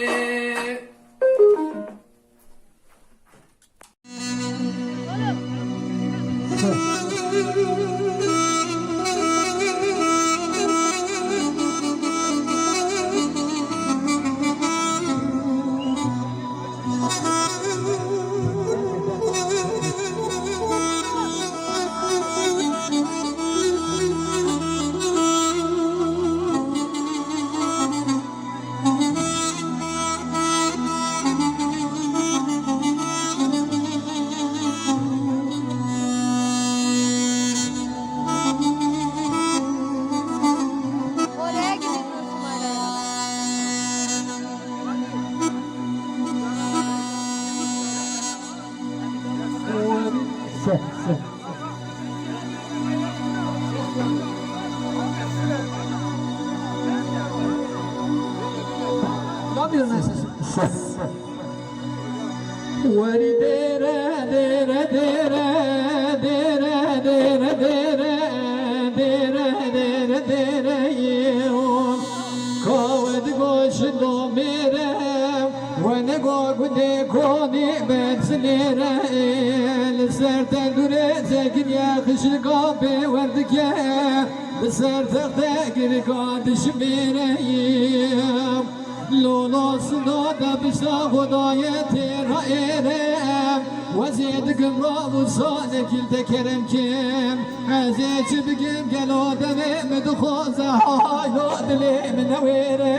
Oraya gidiyorsun hala. Ne yapıyorsun sen? Veri dere dere dere dere dere dere dere dere dere yom kaved goş do mere ve ne gog de koni betslere el serten dure zekin ya kışıl kabe verdik ya serten gir kardeş mereyim لولاسنا دبشتا خدای تیرا ایرم وزید گمرا و سانه کل تکرم کم ازی چی بگم گل آدمه مدخوزه های دلی من نویره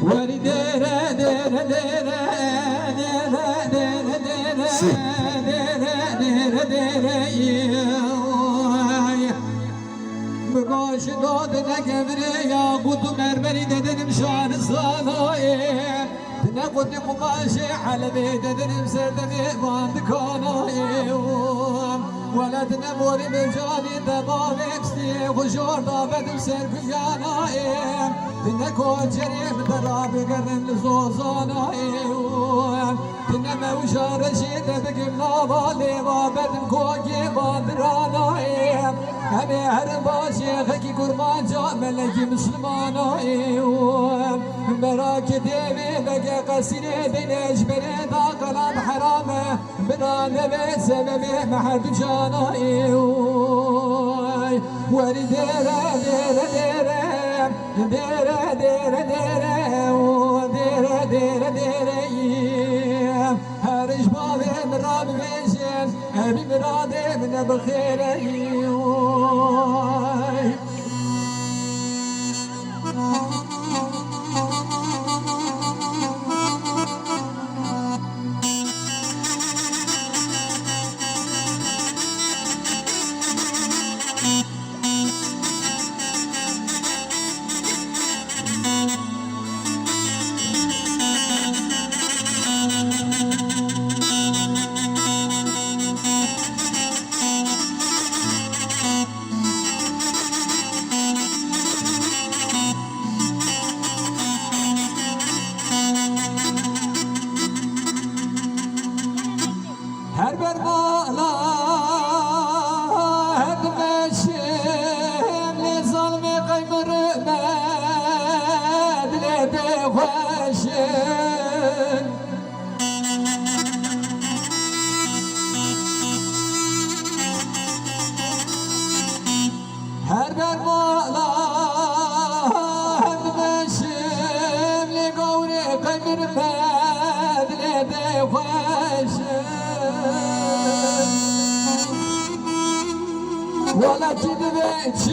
Veri dere dere dere dere dere dere dere dere Bıgaş dadına gevre ya kutu mermeri dedenim şanı sana ne kutu kumaşı halbi dedenim serdemi bandı kana ولدنا موري بجاني دباب اكستي خجور دابدم سر كيانا دنا كوجري بدراب قرن لزوزانا دنا موشار شيد بقم نابالي وابدم كوكي بادرانا همي هرم باشي خكي قرمان جا ملكي مسلمانا مراكي ديبي بقى قسيني دينيش بني دا قلام حرامه بنا نبي سببي محد جانا وري ديرا ديرا ديرا ديرا ديرا ديرا ديرا ديرا ديرا هرج بابي مراب بيشن ابي مرادي من بخير ولا كذبتش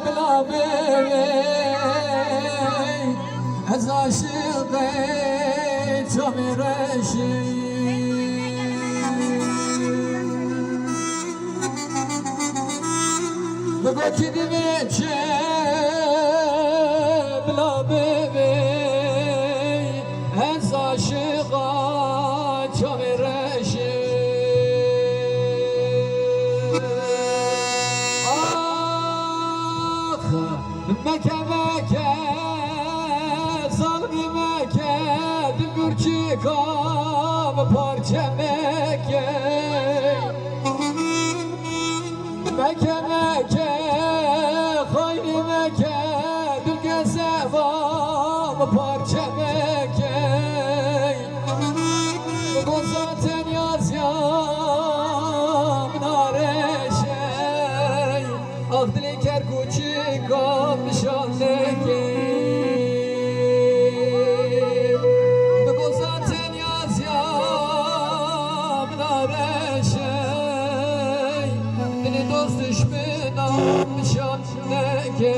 بلا بيبي از عاشقی تو میرشی بگو کدیمه بلا ببی از عاشقا تو میرشی آخ مکه مکه ظالمی مکه دلگور چیکام پارچه مکه مکه مکه خاینی مکه دلگه زبام پارچه مکه بگو زاتن یازیم نارشه آخ دلی کر کوچیکام نشان نگه نشان نگه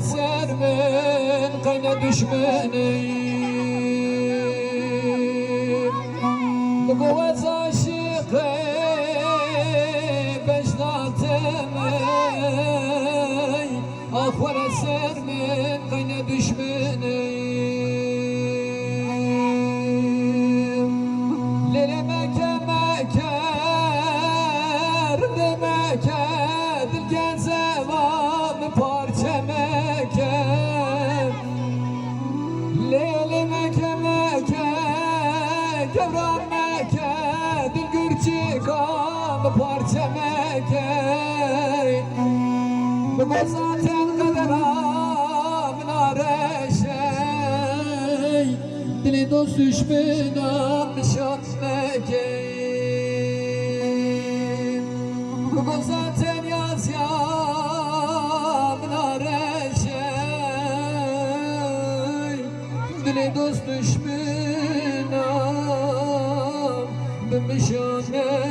سر من قين دشمني بقوة عاشقي باش نعتمي أخور سر من قين دشمني ليلة مكة مكة رد مكة دلقى زوام بارچة مكة ليلة مكة مكة قبران مكة دلقرتي قام بارچة مكة بقصات القدرة من عرشي دلي دوست دشمنم نشان مكة بقصات دلی دوست دشمنم بمشانه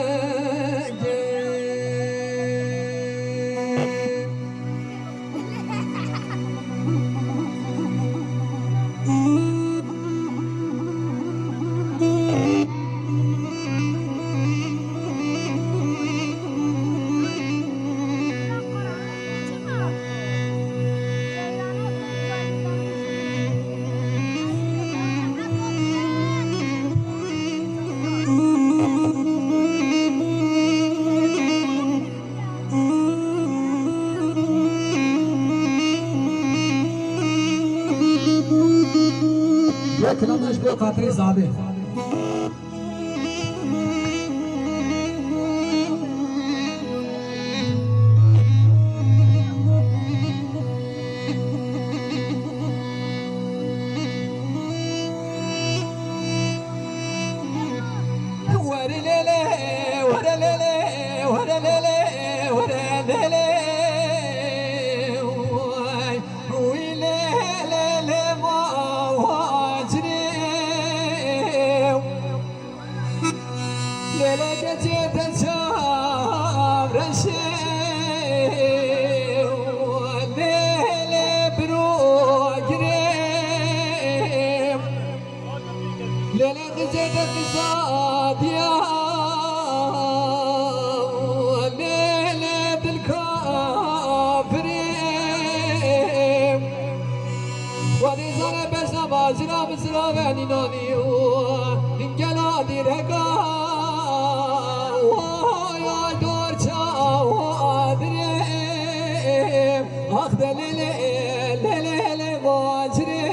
كلامش بخاطر زاده ورا ليلة ورا ليلة ورا ليلة ورا ليلة ليلة غزيت اقتصاد يا ليلة الكافرين ودي زار بس نبازنا بسرا بني نانيو انجلا ديركا ويا دورچا وادري اخذ ليلة ليلة واجري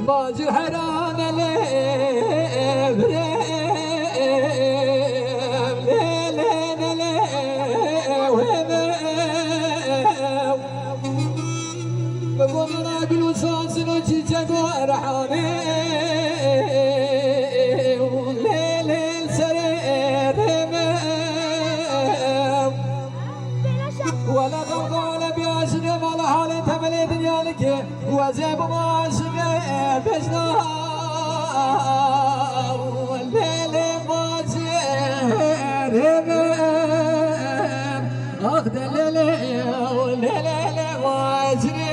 باجو حرام ليب بقولنا بالوصاص نجيك ورحاني وليل سرير ولا غوغا ولا بياشق ولا حالة تملي دنيا لك وزيب ما شقي بجنا والليل ما جير اخذ الليل والليل ما جري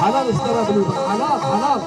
حلال اشترى بلوبة حلال حلال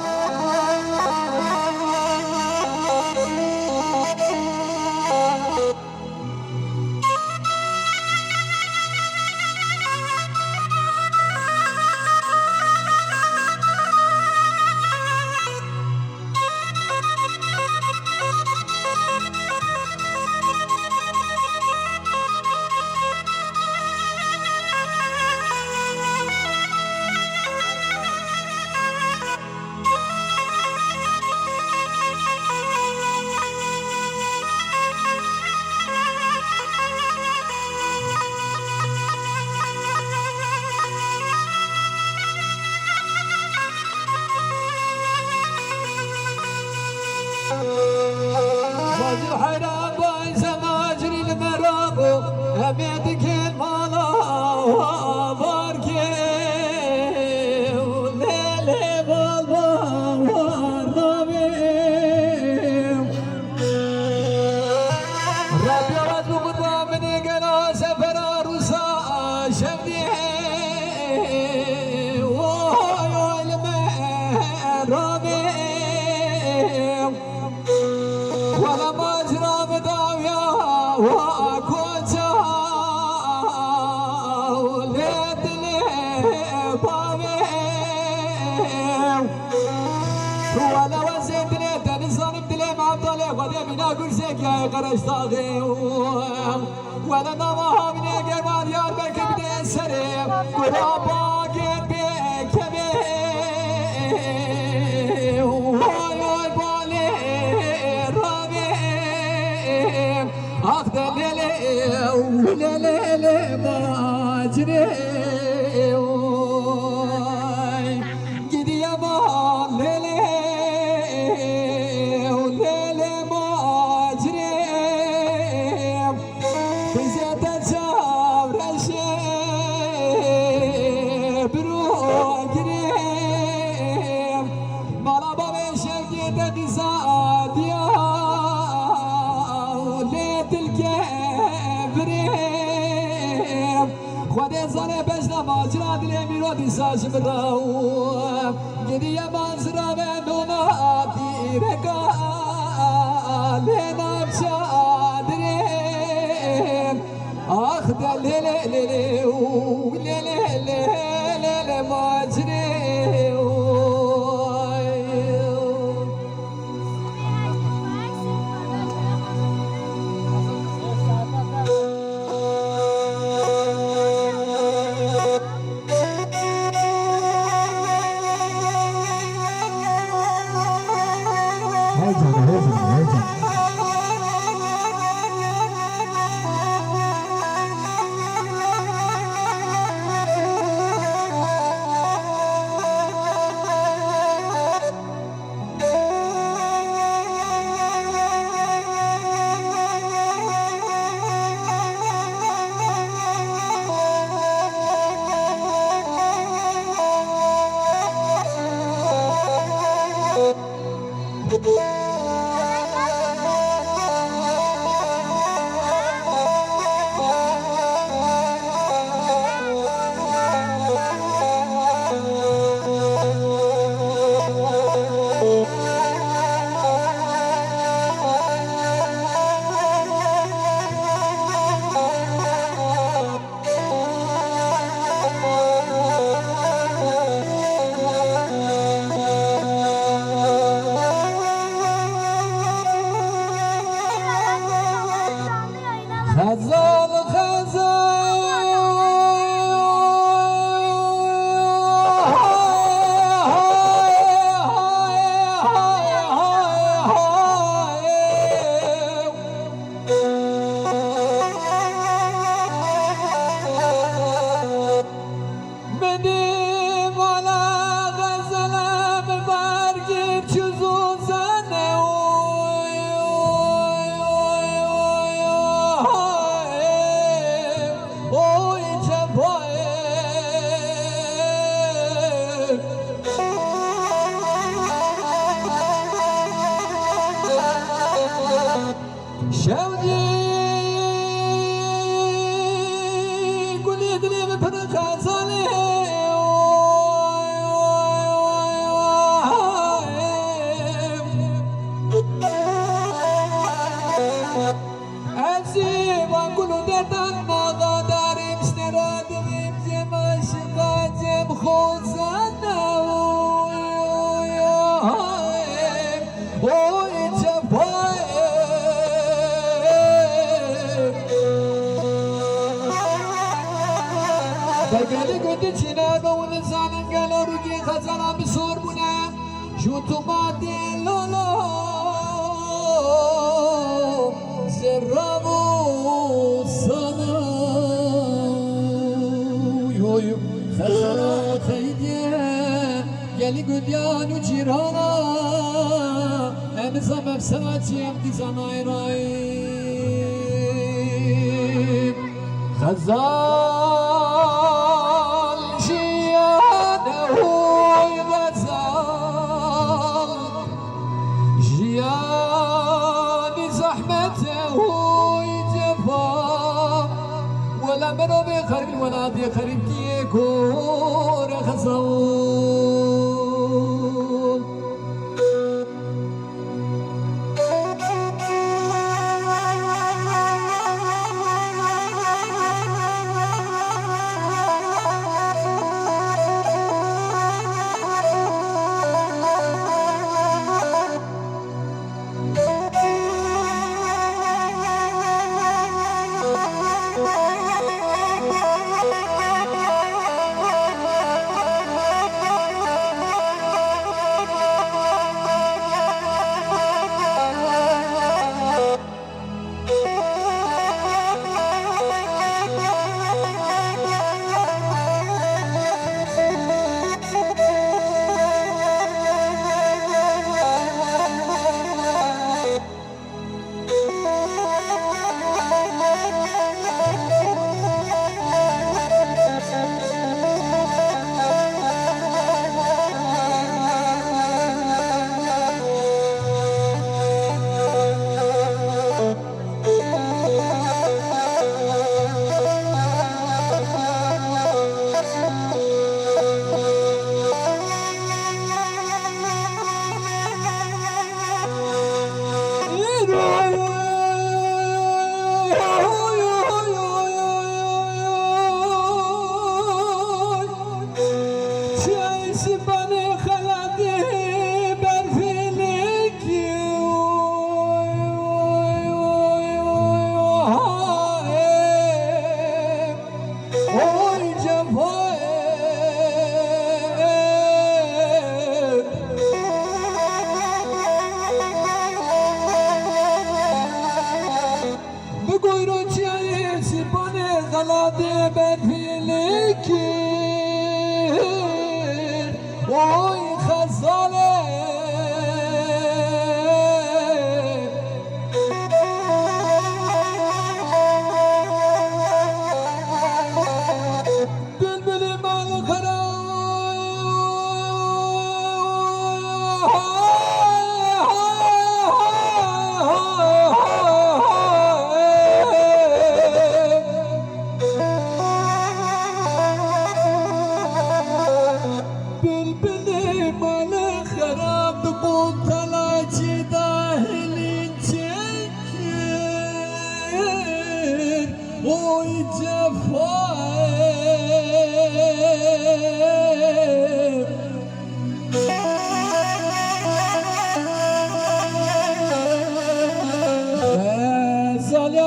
باجو حرام باي سماجري المرابو هميتك المالا باركي وليلي بالبار ضميم ربي وزو قدوة مني قنا سفر عروسا شمدي وهاي المهربين ولا مجرى بداوية وكوتا وليت لي بابي ولا وزيت لي تنصر بدلي مع طلي ودي من كرسيك يا قرش طاغي ولا نما من قرب ديار بك بدي سريم ولا باقي بك كبير ويا بالي أخذ ليلي ما أجري جدي يا ما ليلي ما أجري بزيت الجاب رشي بروح قريب مالا بابي شوقي تقصاد يا خودی زنه بجنا ماجرا دلی میرو دیساش براو گیری منظره به دونا دیرگا لینام چادرین آخ دلی لیلی ماجری غزال بدیم والا غزلم برگیر چوزو زنه oy cevae şevdi guli dilim pır kazale Azim angulu dedan naga darim steradim cem aşıka cem khozana oy cevae Begeli götü çine doğun zanın gel oruki khazana bir sor buna Jutuma delolo Zerravu sana Yoy khazana teydiye Geli güdyan ucirana Emzam efsaciyem dizan ayrayım Khazal jiyane huy ghazal Jiyani zahmete huy cefa Wala meno bi kharib wala di kharib kiye kore khazal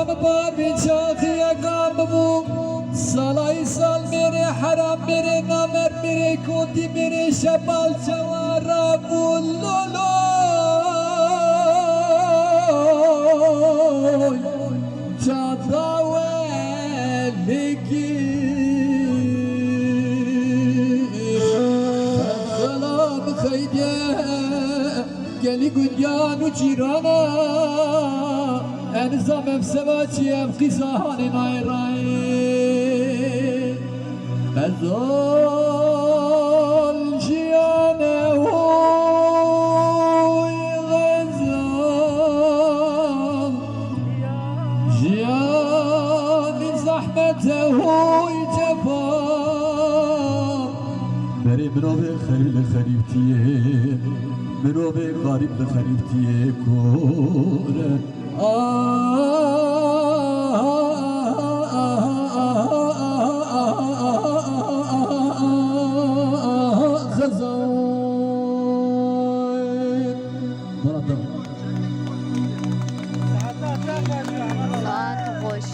سلام بار بچاخی اقام بو سالای سال میره حرام میره نامر میره کودی میره شبال چوارا بولولوی جاداوه لگی سلام خیده گلی گنیان و جیرانا انزام افسواچی افقیزاهان نایرائه غزال جیانه هوی غزال جیان زحمته هوی جفان بری منو خلیل خریفتیه منو به غریب خریفتیه کوره Saat boş.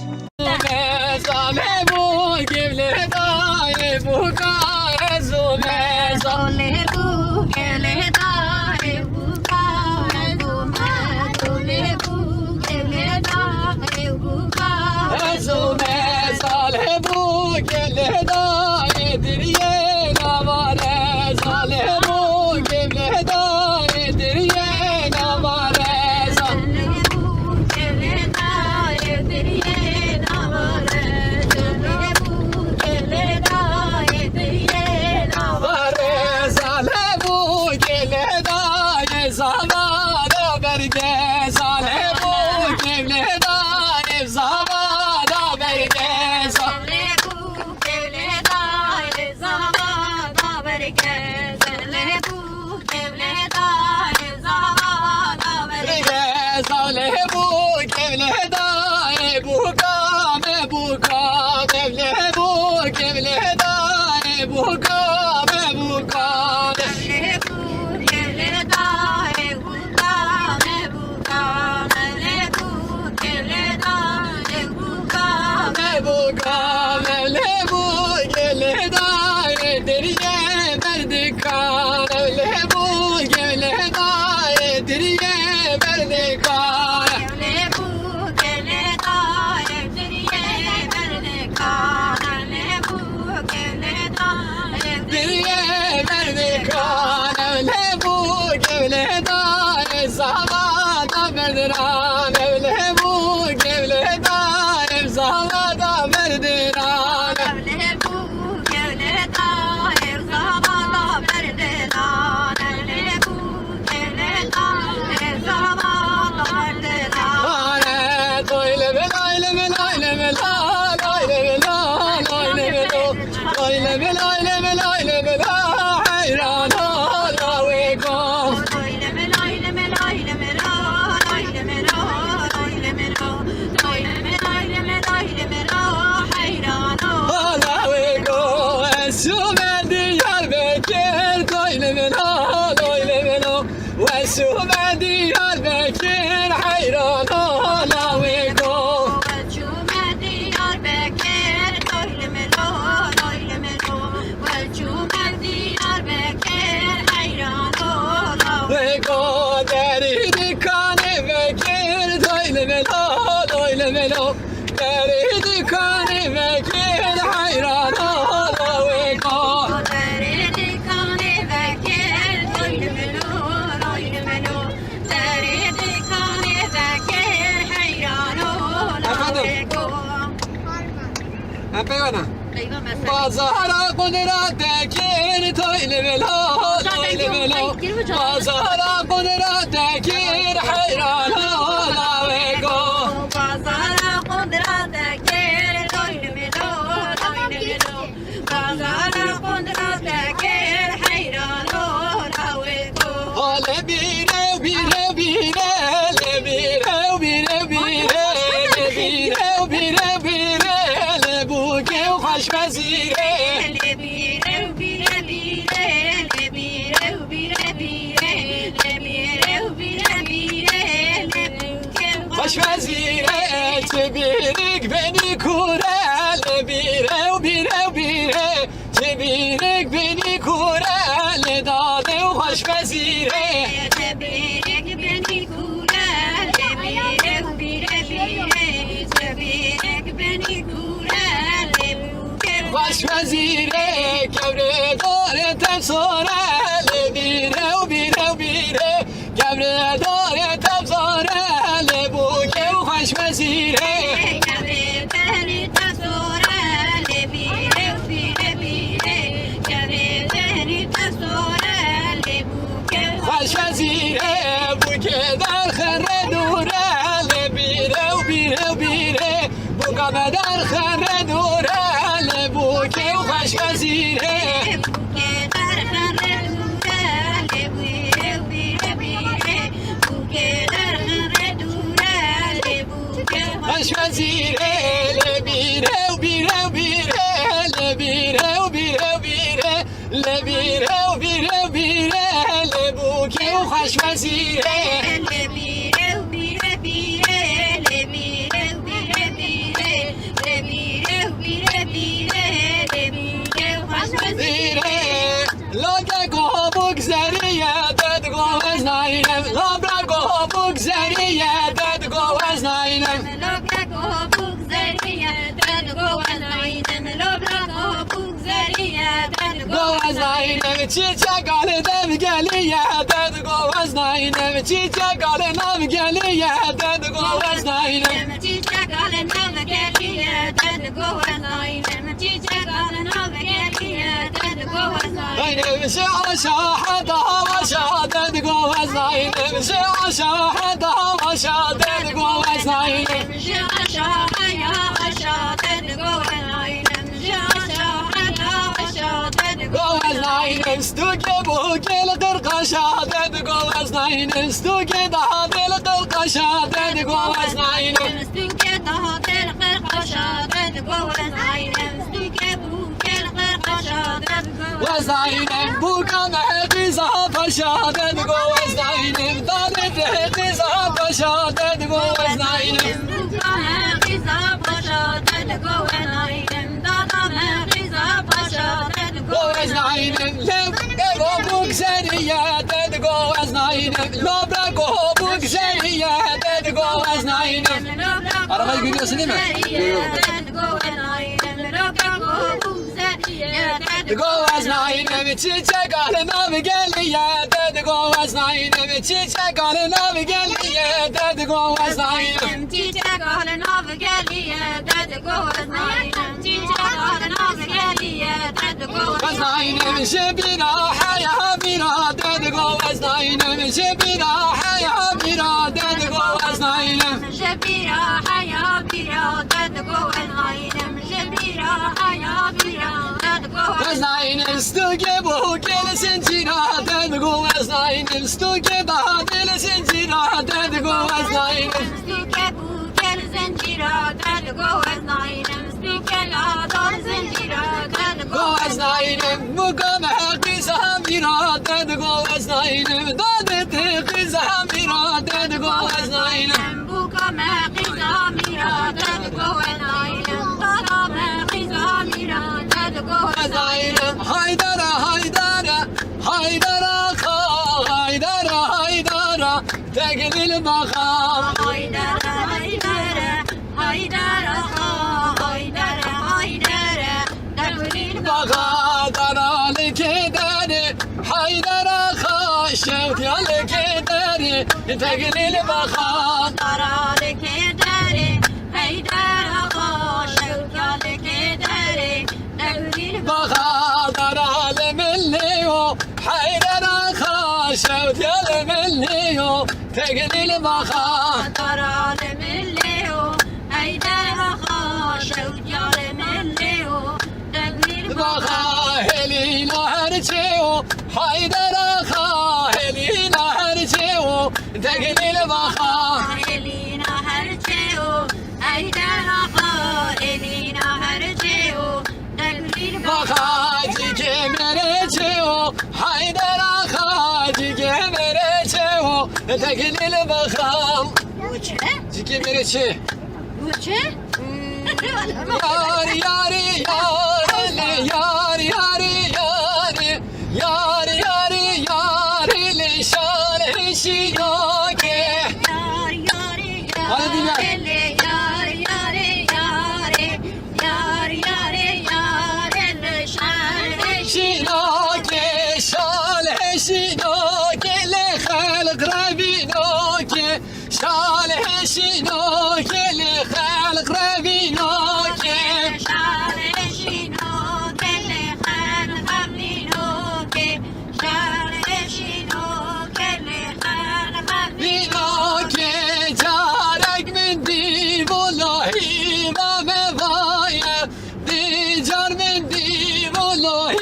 Bazara قدرت کیر تویل بلا تویل بلا بازارا قدرت کیر حیران لاوه گو Bazara kudret ekir toylu milo toylu milo. Bazara kudret ekir hayran olaveko. Ole bire bire bire le bire bire bire le bire bire bire le buke hoş vezire Le bire bire bire le bire bire bire le bire Hoş vezire çebirik beni kurel bire bire bire çebirik beni kurel dade hoş vezire çebirik beni kurel bire bire bire çebirik beni kurel hoş vezire kevre dare tefsare bire bire bire kevre dare tefsare bu kev hoş vezire خوش وزیره بو که در خره دوره بیره و بیره و بیره بو که در خره دوره بو که خوش وزیره خوش وزیره لبیره و بیره و بیره لبیره و بیره و بیره لبیره و بیره و بیره لبو که خوش وزیره لاگه گوه بگذریه دد گوه از ناینم لابرا گوه بگذریه دد گوه از ناینم گوه از ناینم چی چگال دم گلیه دد گوه از ناینم چی چگال نم گلیه دد گوه از ناینم ناینم شع شاهد هوا دد گوه از ناینم شع شاهد هوا دد گوه از ناینم گوه از ناینم ستوکه بو گل قرقشا دد گوه از ناینم ستوکه ده دل قرقشا دد گوه از ناینم وزاینم بو کم قیزا پشا دد گوه از ناینم دادت قیزا پشا دد گوه از ناینم گوه از ناینم لب گو بگذریه دد گوه از ناینم لابرا گوه بگذریه دد گوه از ناینم arabayı görüyorsun değil mi? Go as nine, çiçek alına mı geliye? Dedi go as nine, çiçek alına mı geliye? Dedi go as nine. Çiçek alına mı geliye? Dedi go as nine. Çiçek alına mı geliye? Dedi go as nine. Şebira haya bira dedi go as nine. Şebira haya bira dedi go as nine. Şebira haya bira dedi go as nine. Şebira haya bira dedi go as nine. Nine stuke bu gelesin cira dedi go as nine. Stuke daha gelesin cira dedi go as nine. Stuke bu gelesin cira dedi go as nine. Stuke la gelesin cira dedi go as nine. Bu kame kıza mira dedi go as nine. Dadete kıza mira dedi go as nine. Bu kame kıza mira dedi go as nine. Dadame kıza mira dedi go as nine. Haydara haydara haydara haydara haydara teglil bakam Haydara haydara haydara haydara haydara teglil bakam daralı kederi haydara şevt yalı kederi teglil bakam daralı kederi haydara şevt yalı kederi teglil bakam daralı milliyo haydara şevt yalı milliyo teglil bakam daralı milliyo haydara şevt yalı milliyo teglil bakam helina herçeyo haydara helina herçeyo teglil bakam Elina herçeo haydara elina herçeo teglil bakacı kemereceyo haydara hacı kemereceyo تقليل بخام وچه؟ جيكي مريشي وچه؟ ياري ياري ياري ياري ياري ياري ياري ياري ياري لشان هشيناكي Yar yari Hadi dinle. yar yari yari yar yari yari şan شيناكي شال هشيناكي لخلق ربيناكي شال هشيناكي لخلق ربيناكي şan eşino kelle khan hamino ke şan eşino kelle khan hamino بیناکي جارك من دي والله ما مضايا دي جار من دي والله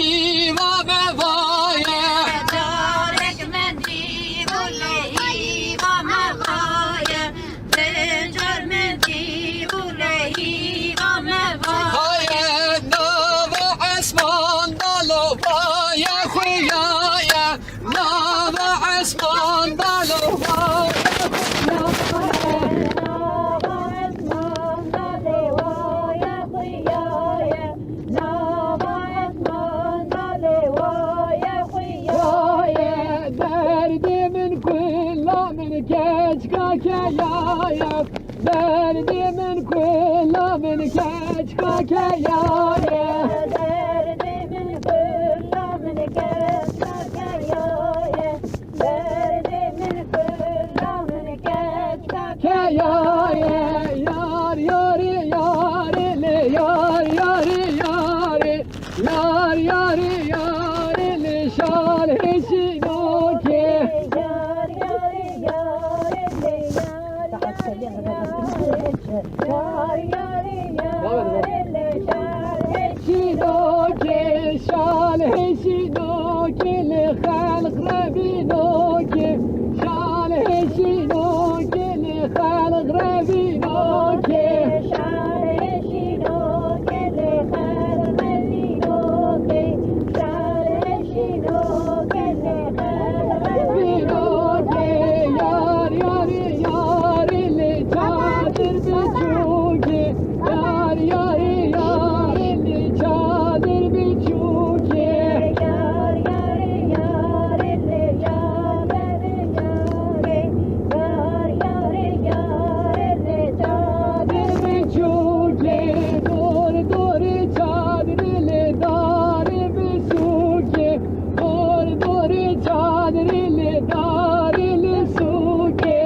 ما مضايا Darek mendi bulehi vama vaya Dencar mendi bulehi vama vaya هاي نابع اسمان ضلوبا يا خويايا نابع اسمان ضلوبا يا دردي من كل من كشكاك يا دردي من كل من كشكاك يا يا يار يار يار لي يار يار يار يار يار يار لي شال هشينوكي شينوكي شال هشينوكي لخلق ربينوكي شال هشينوكي لخلق ربينوكي بينوكي يار يار يار اللي جادر بجوكي يار يار يار اللي جادر بجوكي جادر بجوكي دور دور جادر اللي دار بسوكي دور دور جادر اللي دار لسوكي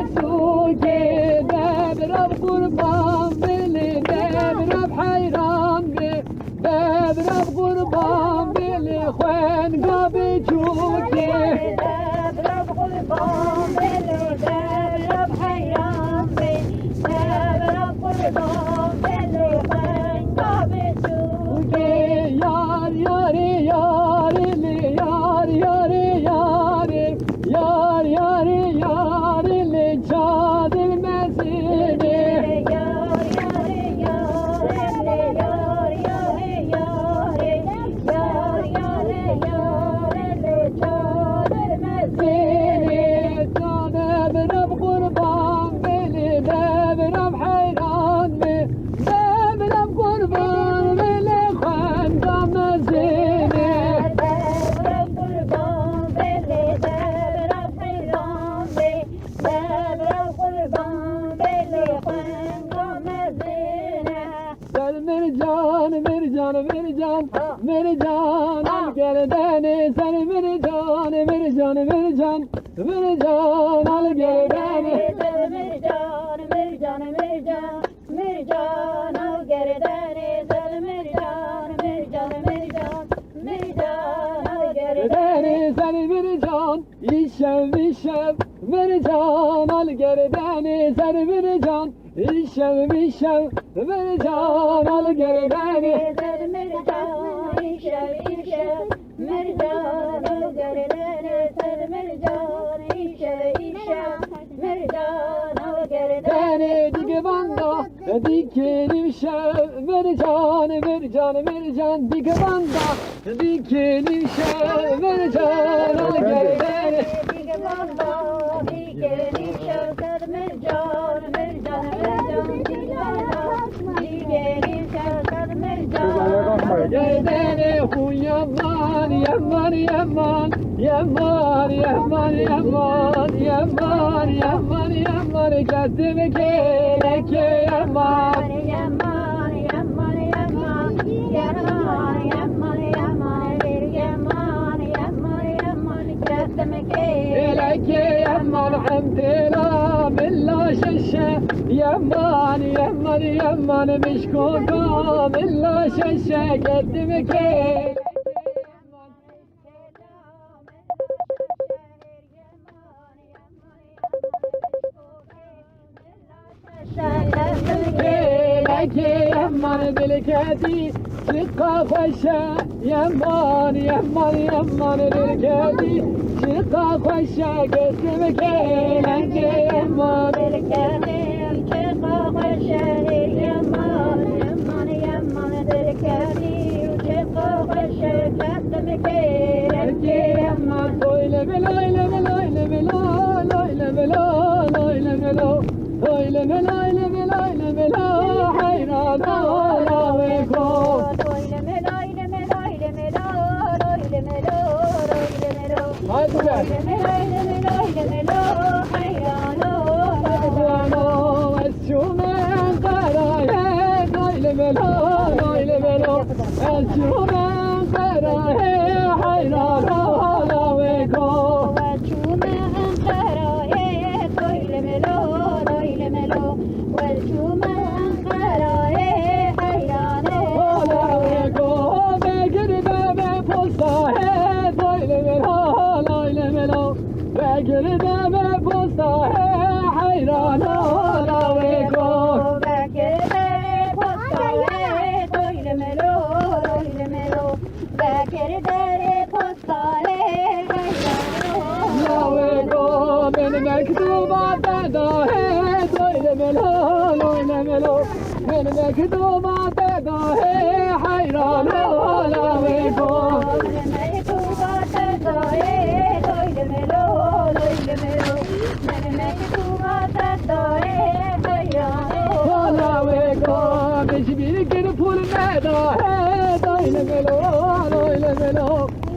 لسوكي دابر بقربان بلي دابر بحيران بلي دابر بقربان بلي خوان قابي جوكي يار يار يار اللي يار يار يار يار يار يار اللي جاد المزيد زيني دابر بقربان بلي دابر بحيران بلي دابر بقربان بلي خوان قام زيني مرجان مرجان مرجان مرجان القرداني سن مرجان مرجان مرجان مرجان القرداني القرداني سن مرجان يشب يشب مرجان القرداني سن مرجان يشب يشب مرجان القرداني داني ديك باندا ديك dikelim şev mercan mercan mercan dikebanda dikelim şev mercan al gel gel Gerdene hu yaman yaman yaman yaman yaman yaman yaman yaman yaman kendime keleke yaman keleke yaman hamdela billa şeşe yaman yaman yaman mişkoka billa şeşe kendime keleke Keleke yaman bilkedi Şıkka koşa yaman yaman yaman bilkedi Şıkka koşa gözüm keleke yaman Keleke yaman Oyleme loyleme loyleme loyleme loyleme loyleme Oyleme loyleme loyleme lo hayran ola ve ko Hadi gel Hayran esçumen karaye Loyleme lo loyleme lo esçumen karaye hayran ola ve ko Geride ve posta hayran ola ve ko La ve ko benim mektuba da oyleme lo oyleme lo benim mektuba da hayran ola ve ko Ola ve ko beşbir gir pul ne da oyleme lo oyleme lo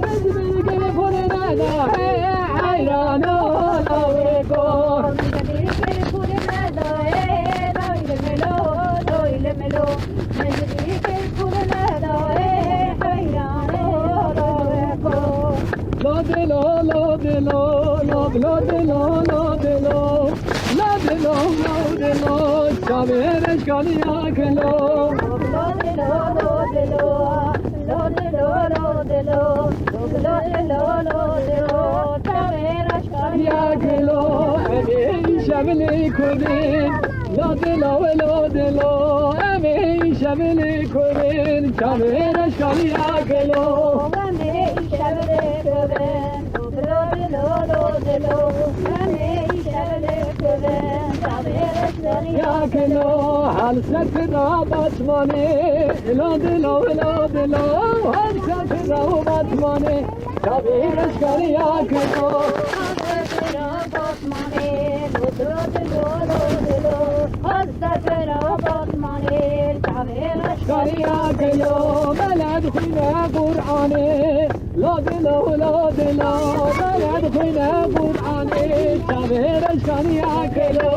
beşbir gir pul ne da hayran ola ve ko Lo de lo lo de lo lo lo de lo lo de lo lo de lo lo de lo Saber escalia que lo Ya que lo emi şamili kudin Lo de lo emi şamili kudin Saber escalia que lo Ya que lo hal sakra batmane lo de lo hal sakra batmane Sabir aşkar ya que lo aşkar ya que lo beled khina Qur'ane lo de lo beled khina Qur'ane Sabir aşkar ya que lo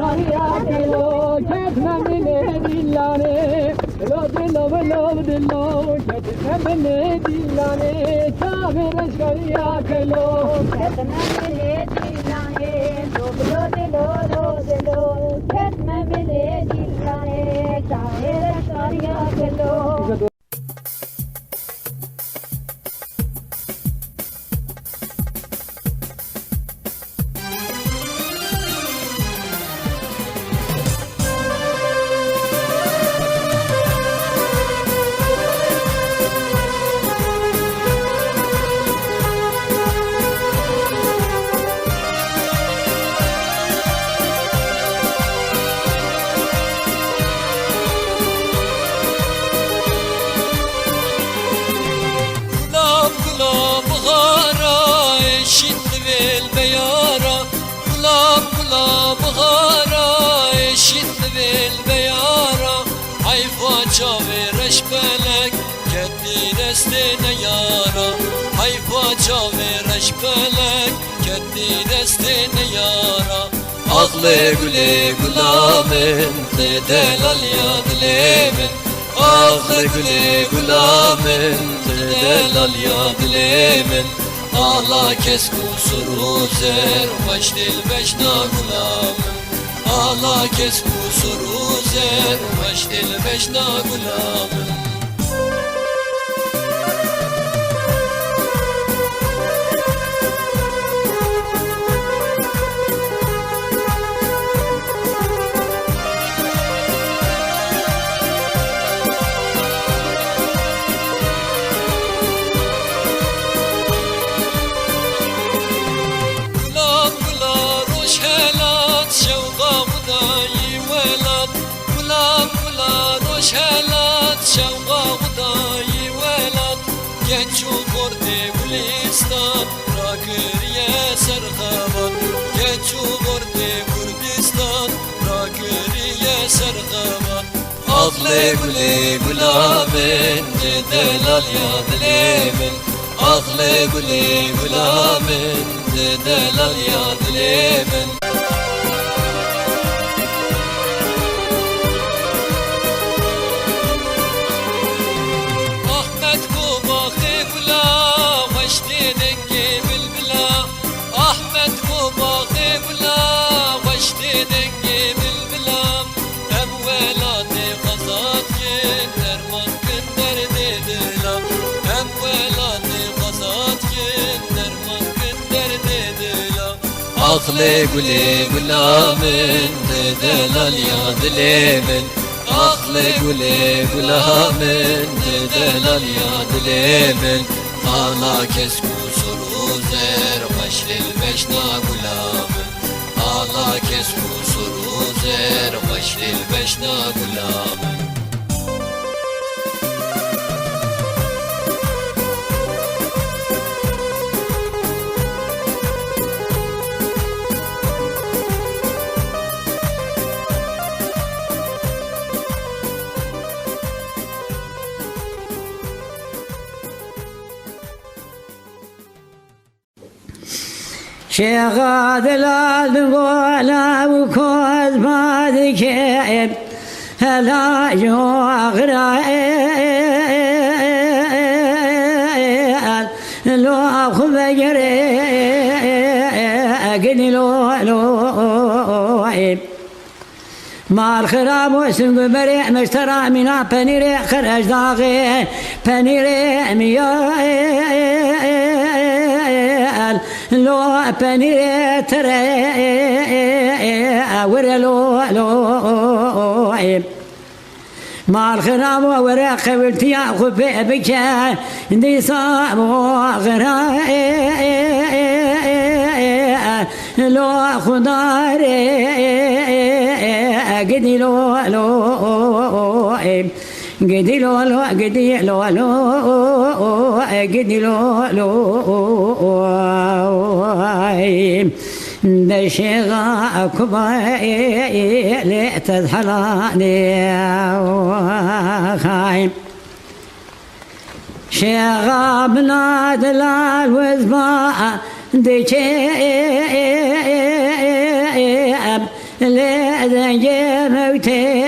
Şariya kelo ketmemine dillane Lo dillo ketmemine dillane Sabir şariya kelo ketmemine dillane Lo dillo ketmemine dillane Sabir şariya kelo چاوی رش بلک کدی دستین یارا ای با چاوی رش بلک کدی دستین یارا Ağlı güle gülamın delal ya dilemin Ağlı güle gülamın delal ya dilemin Ağla kes kusuru zer baş dil beşna gülamın Ağla kes kusuru zer baş dil beşna gülamın شوقا وداي ولد geçu gordi Gülistan Rakiriye sergavat geçu gordi Kurdistan Rakiriye sergavat Ağlı güle gülamin delal ya dilemin Ağlı güle gülamin delal ya dilemin Ağlı güle gülamin delal ya dilemin Ağlı güle gülamin delal ya dilemin Ağla kes kusuru zer başlil beşna gülamin Ağla kes kusuru zer başlil beşna gülamin شيخ دلال ولا وكوز ما ذكيب هلا جوغرائيل لو أخذ قدي لو مال خراب وسنق بريء مشترى منا بنيري خرج داغي بنيري ميال لو بنيري ترى ورلو مال خراب ورق قبلتي أخذ بك دي صاب وغراء لو خضاري قدي لو قدي لو قدي لو قدي لو دشيغا كباي لتذحلاني خايم شيغا بناد الوزباء دشيب لذنجي موتي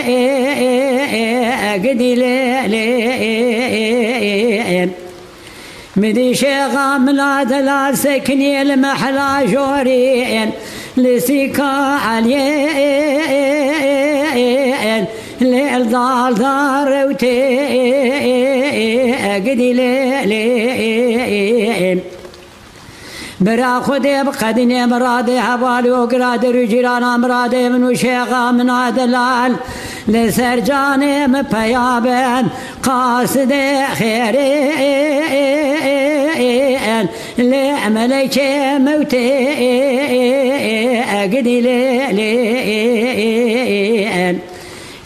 قدي ليلي مدي شيغا ملاد لا سكني المحلا جورين لسيكا عليين ليل دار داروتي قدي ليلي برا خدي بقدني مرادي حوالي وقراد رجيران مرادي من شيغا من عدلال لسرجاني مبيابن قاصد خيرين لعملك موتي قدي ليلين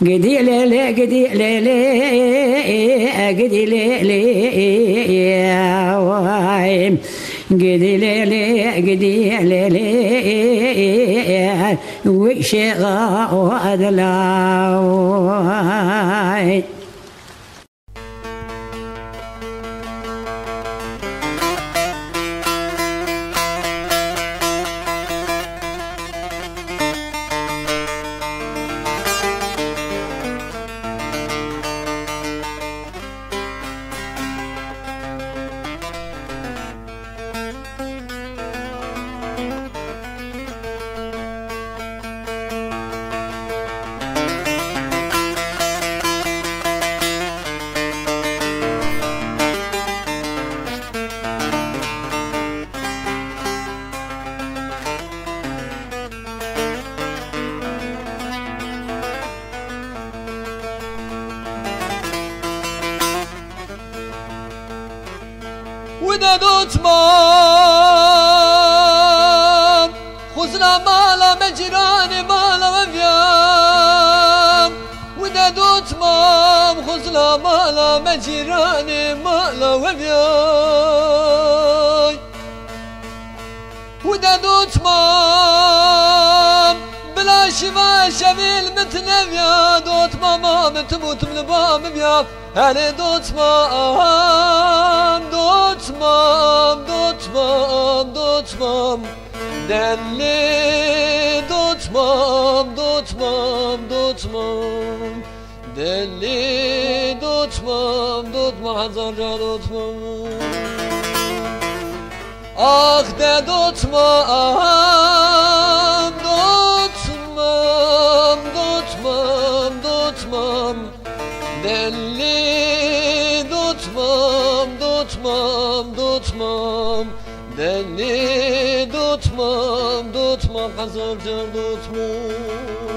قدي ليلي قدي ليلي قدي ليلي قدي ليلي قدي ليلي وشغا وأدلاي tutmam Khuzla mala mecirani mala veviyam Wida tutmam Khuzla mala mecirani mala veviyam Wida tutmam بلا شفا شبيل متنم يا دوت ماما متموت من بام يا هاني دوت مام دوت مام دوت مام دوت مام دلي دوت مام دوت مام دوت مام دلي دوت مام دوت مام هزار دوت مام آخ ده دوت مام Dotmam Delli dotmam Dotmam Dotmam Delli dotmam Dotmam Hazırca dotmam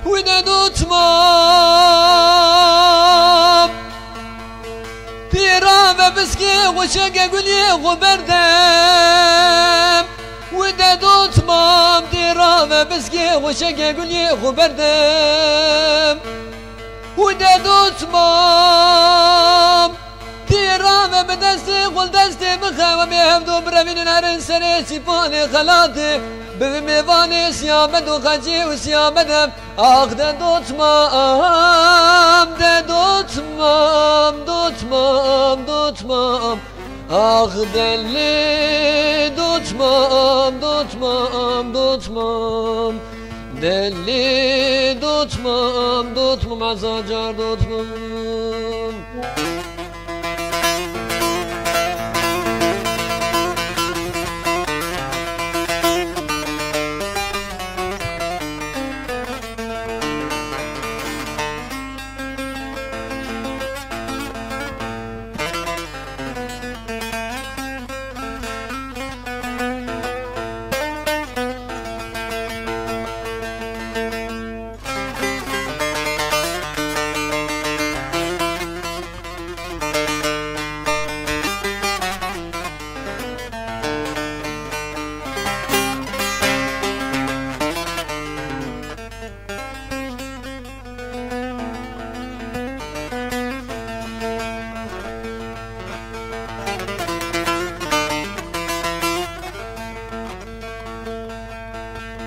وده دوتمام تيرا بسكي وشقا قولي غبردم وده دوتمام تيرا بسكي وشقا قولي غبردم وده دوتمام تيرا بدستي قول دستي بخاوة بيهمدو برمين نارن سري سيباني خلاتي بميباني سيامد وخجي وسيامدم آخ ده دوتمام ده دوتمام دوتمام دوتمام آخ دلي دوتمام دوتمام دوتمام دلي دوتمام دوتمام عزاجار دوتمام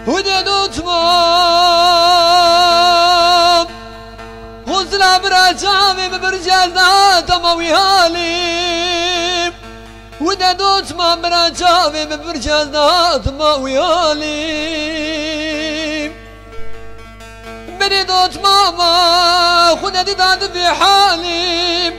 وده دوتمام غزلا براجامي ببرجازنا تموي هالي وده دوتمام براجامي ببرجازنا تموي هالي بني دوتماما خنا داد في حالي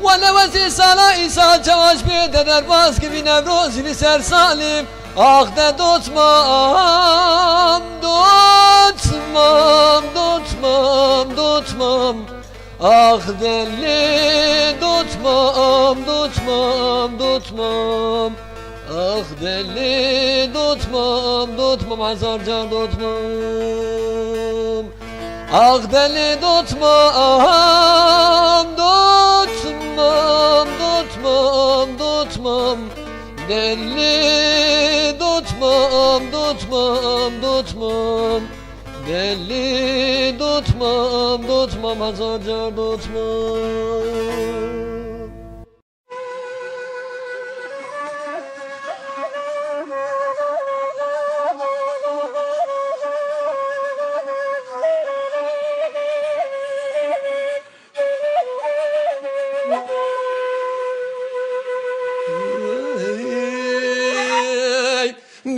ولا وزي صلاة إسا جواش بيدا درباس كبي نبروزي بسر سالم آخ ده دوتمام دوتمام دوتمام دوتمام آخ دلی دوتمام دوتمام دوتمام آخ دلی دوتمام دوتمام هزار جان دوتمام آخ دلی دوتمام دوتمام دوتمام دوتمام دلی دوتمام دوتمام دوتمام دلی دوتمام دوتمام هزار جان دوتمام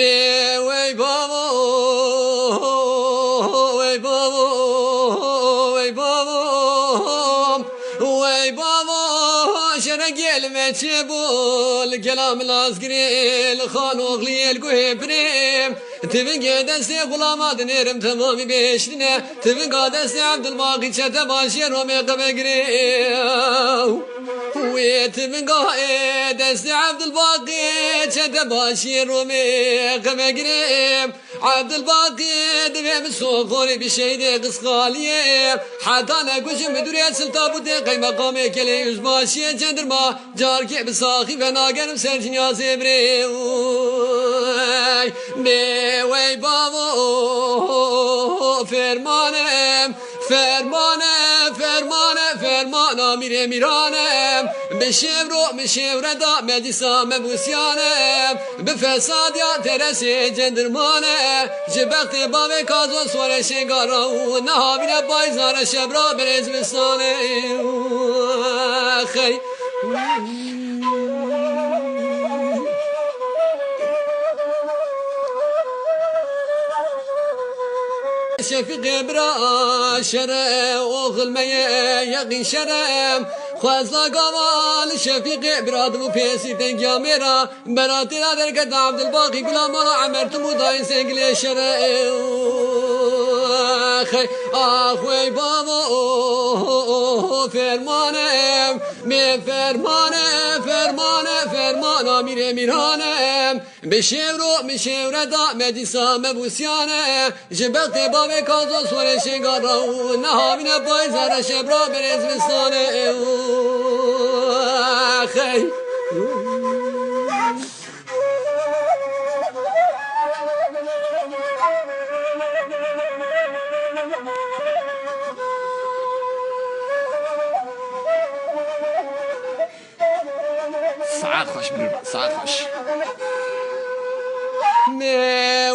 وي بابا وي بابا وي بابا وي بابا شرقي المتشبول كلام العسكري الخانو غلي القوي بريم تبقى دستي غلامات نيرم تمامي بيشتنا تبقى دستي عبد الباقي شتا باشير ومي قبقري ويتبقى دستي عبد الباقي شتا باشير ومي قبقري عبد الباقي دبي بالسوفوني بشيدي قسقالي حتى انا قشم بدوري سلطابوتي قي مقامي كلي يزباشي جندرما جاركي بساخي فناقرم سرجن يا زبري وي بابا فرمانم فرمانه فرمانه فرمانا میره میرانم به شور دا مدیسا مبوسیانم به فساد یا ترس جندرمانه جبخت باوی کازو سوار شنگارا و نهاویل بایزار شبرا برز بستانه خی شفيق برا شرع وغلمية يقين شرم خوازلا قوال شفيق براد وفيسي تنقيا ميرا براتي لا درقة عبد الباقي قلا مرا عمرت مضاين سنقلي شرع اخوي بابا فرمانم می فرمانه میره میرانم به شور دا مدیسا مبوسیانه جبخت باب کازو سوار شنگارا و نهاوین بایزار شبرا برز بستانه خی ساعت خوش بیرون ساعت خوش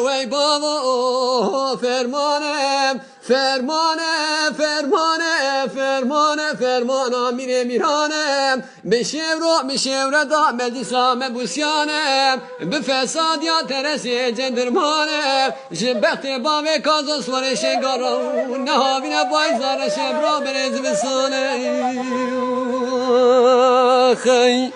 وی بابا فرمانم فرمانه میره میرانم به شور دا مدیسا مبوسیانم به فساد یا ترس جندرمانم جبخت باوی کازو سوار شنگارا و نهاوین بایزار شبرا برز بسانه خی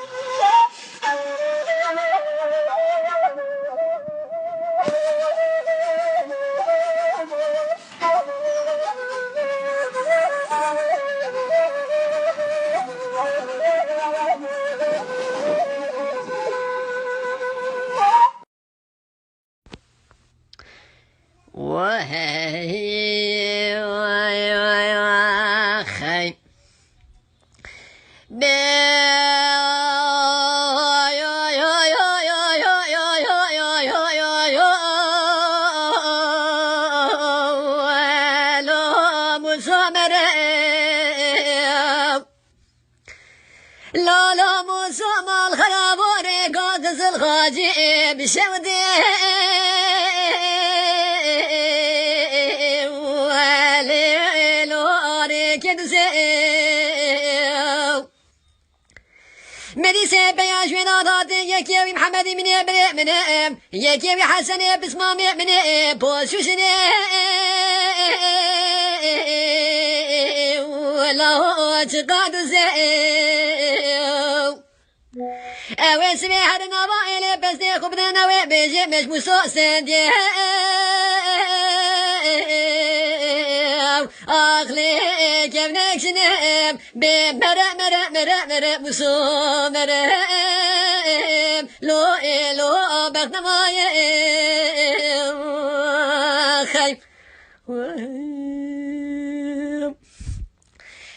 لا مسامال خرابوري قادس الخاجي بشودي وليلوري كدسي مريسي بياش من آضاتي يكيوي محمد من ابن من يكيوي حسن بسمامي من بوشوشني ولا تقعد اوه سمي هذا نوائل بس دي خبنا نوائل بيجي مش مسوسن دي اخلي كيف نكسنم بمرق مسومرم لو بغنا مايم خايف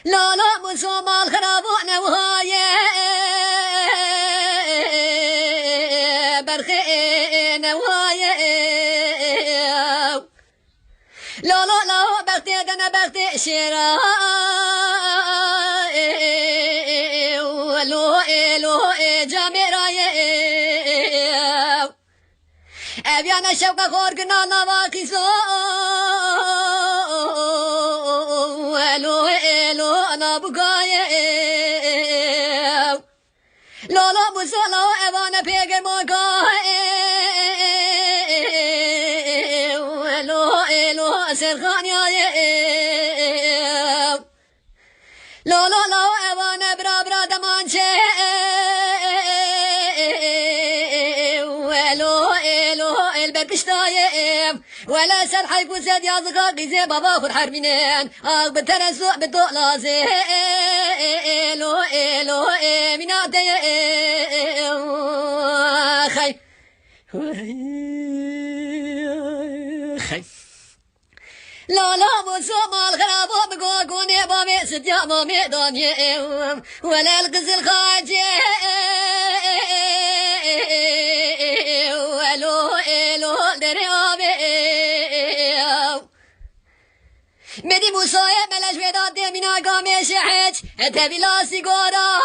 لا مسومال خرابونا وهاي برخينا وهاي لا بغتي انا بغتي شراء لو جامراي ابيانا شوكا خورقنا نواقي سو لو انا بقايا لا مسلا اوانا بيغر موقع سرخان يا لا لا لا أوانا برا برا دمانشة ولو إلو البربشتايم ولا سر حيكون زاد يا زقاقي زي بابا خد حربينين بترسو بدو لازم إلو إلو منادي خي خي لا لا بوسو مال غرابو بقوقوني بامي ستيا بامي داني ولا القزل خاجي ولو إلو دريابي مدي موسايا ملاش بيداد منا قامي شحج تبي لا سيقورا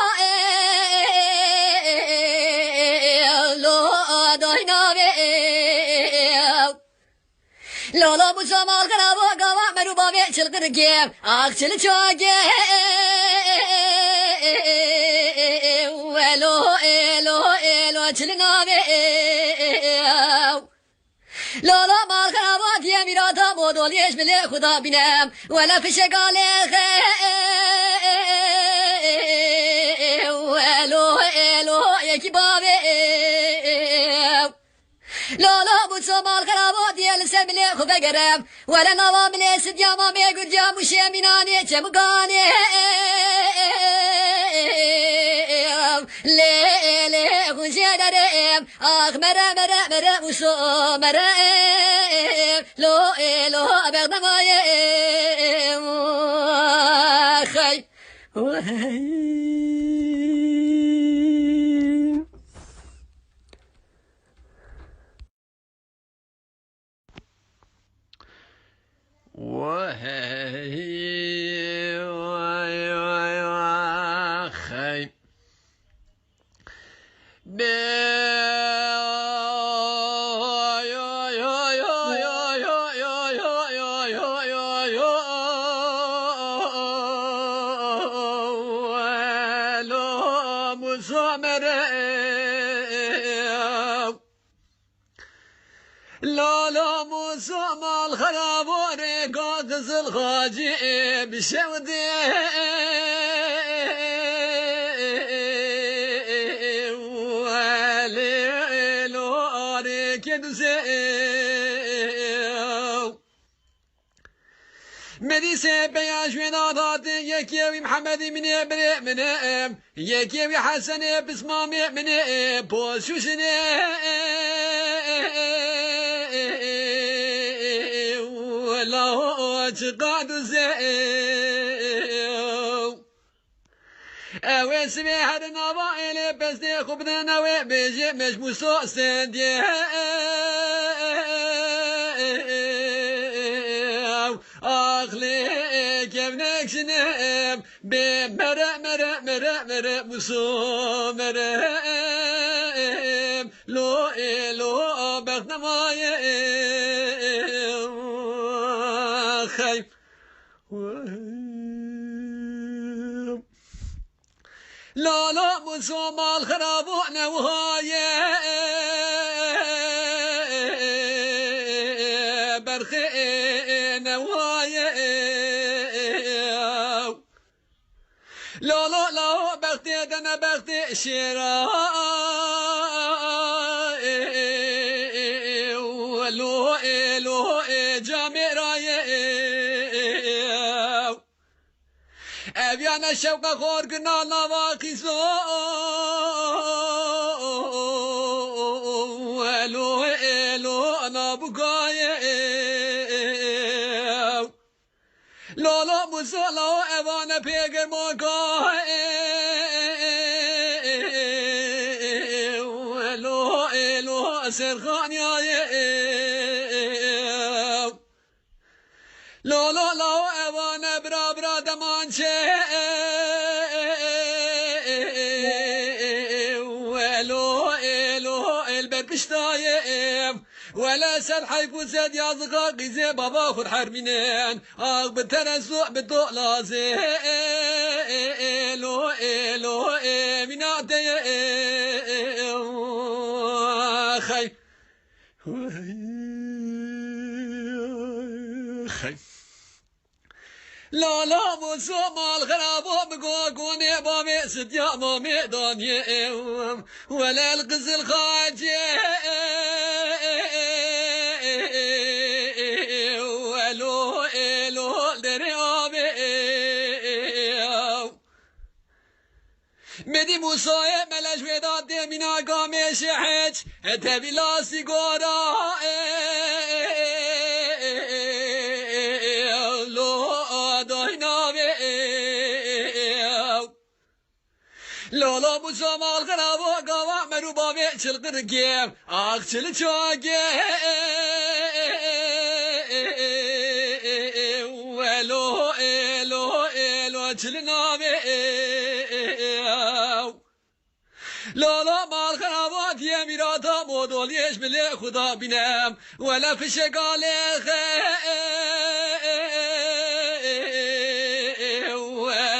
لو داينا لا لا موسى مال غرابو قوا مرو بامي چلقر گيم آخ چل چاگي ولو إلو إلو چلناوي لا لا مال خرابات يا ميراتا مودول يش بلي خدا بينام ولا في شقالي ولو إلو يكي بابي لا لا بوسو مال خرابات يا لسه بلي خدا قرام ولا نوا بلي سديا ما بيقول جا مشيميناني چمقاني لي لي خنشدرم آخ مرا مرا مرا موسو مرا لو لو بغدمايم خي لا لا موسم الخرابور قاقز الخاجي بشودي وليلو أريك دزيو مديسة بياش من عطاتي يكيوي محمد من ابن من يكيوي حسن بسمامي من بوشوشني قاد زيو اوي سمي هاد النوائل بس دي خبنا نوي بيجي مش موسو سندي اخلي كيف نكشنم بمرا مرا مرا مرا موسو مرا لو لو بخنا ماي لا لا مسوم الخراب نوهاية برخي نوهاية لا لا لا بختي دنا بختي شراء لو لو جامع أبيانا شوقا خور قنا نواقي زو ألو ألو أنا بقايا لا لا مسلا أبانا بيجر مقايا ألو ألو سرخان يا لا لا لا أبانا برا برا دمانشة ولو إلو البربشتايم ولا سر حيكون زاد يا زقاقي زي بابا خد حرمينين آخ بترسو بدو لازم إلو إلو منادي خي خي لا لا موسو مال خرابو بقوقوني بامي ستيا مامي داني ولا القزل خاجي ولو إلو دريابي مدي موسى ملاش ويداد دي منا قامي شحج تبي لا سيقورا Lolo bu zamal karabo gava meru bave çılgır gem akçılı çoge elo elo elo çılnave Lolo mal karabo diye mirata modol yeş bile khuda binem wala fişegale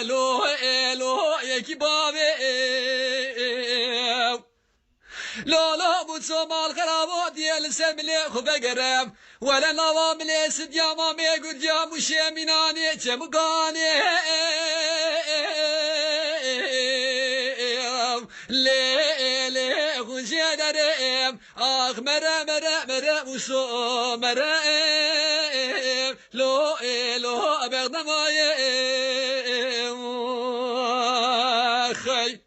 elo elo yeki bave لا بوتسومال خرابو ديال سملي خبا قرام ولا نظام ليس دياما ميقود يا مشيميناني تمقاني لي لي خنشي دريم اخ مرا مرا مرا وسو مرا لو لو بغدماي خي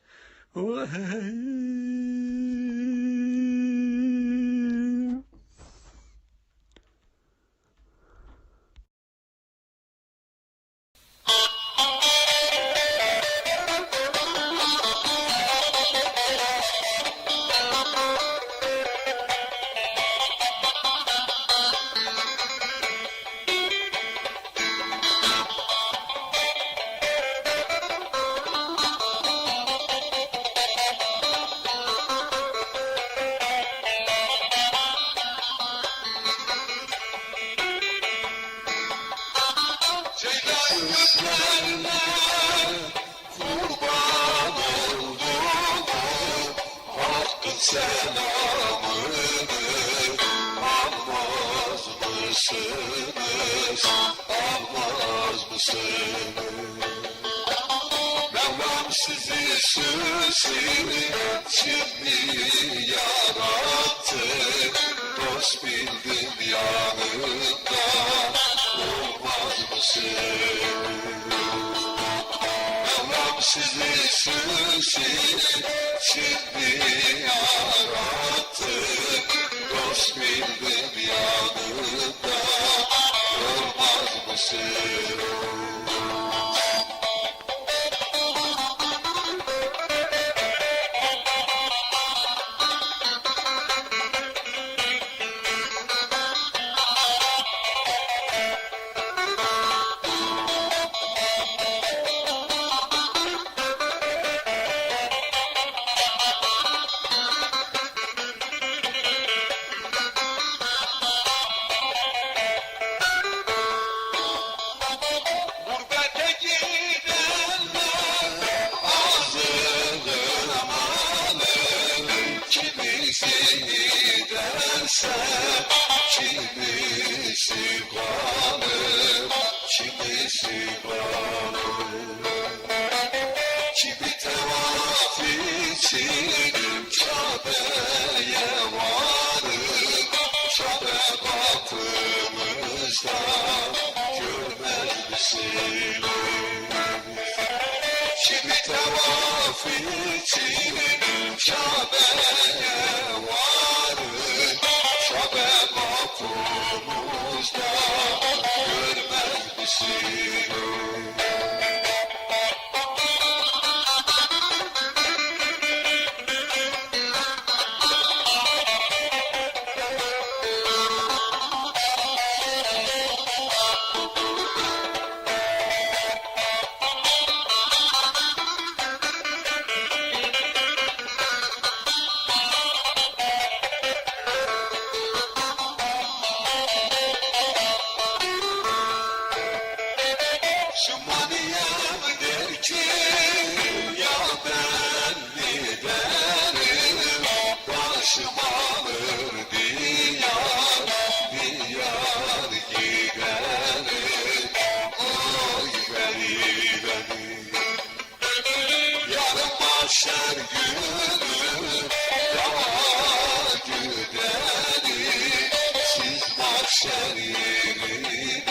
mahşer yerine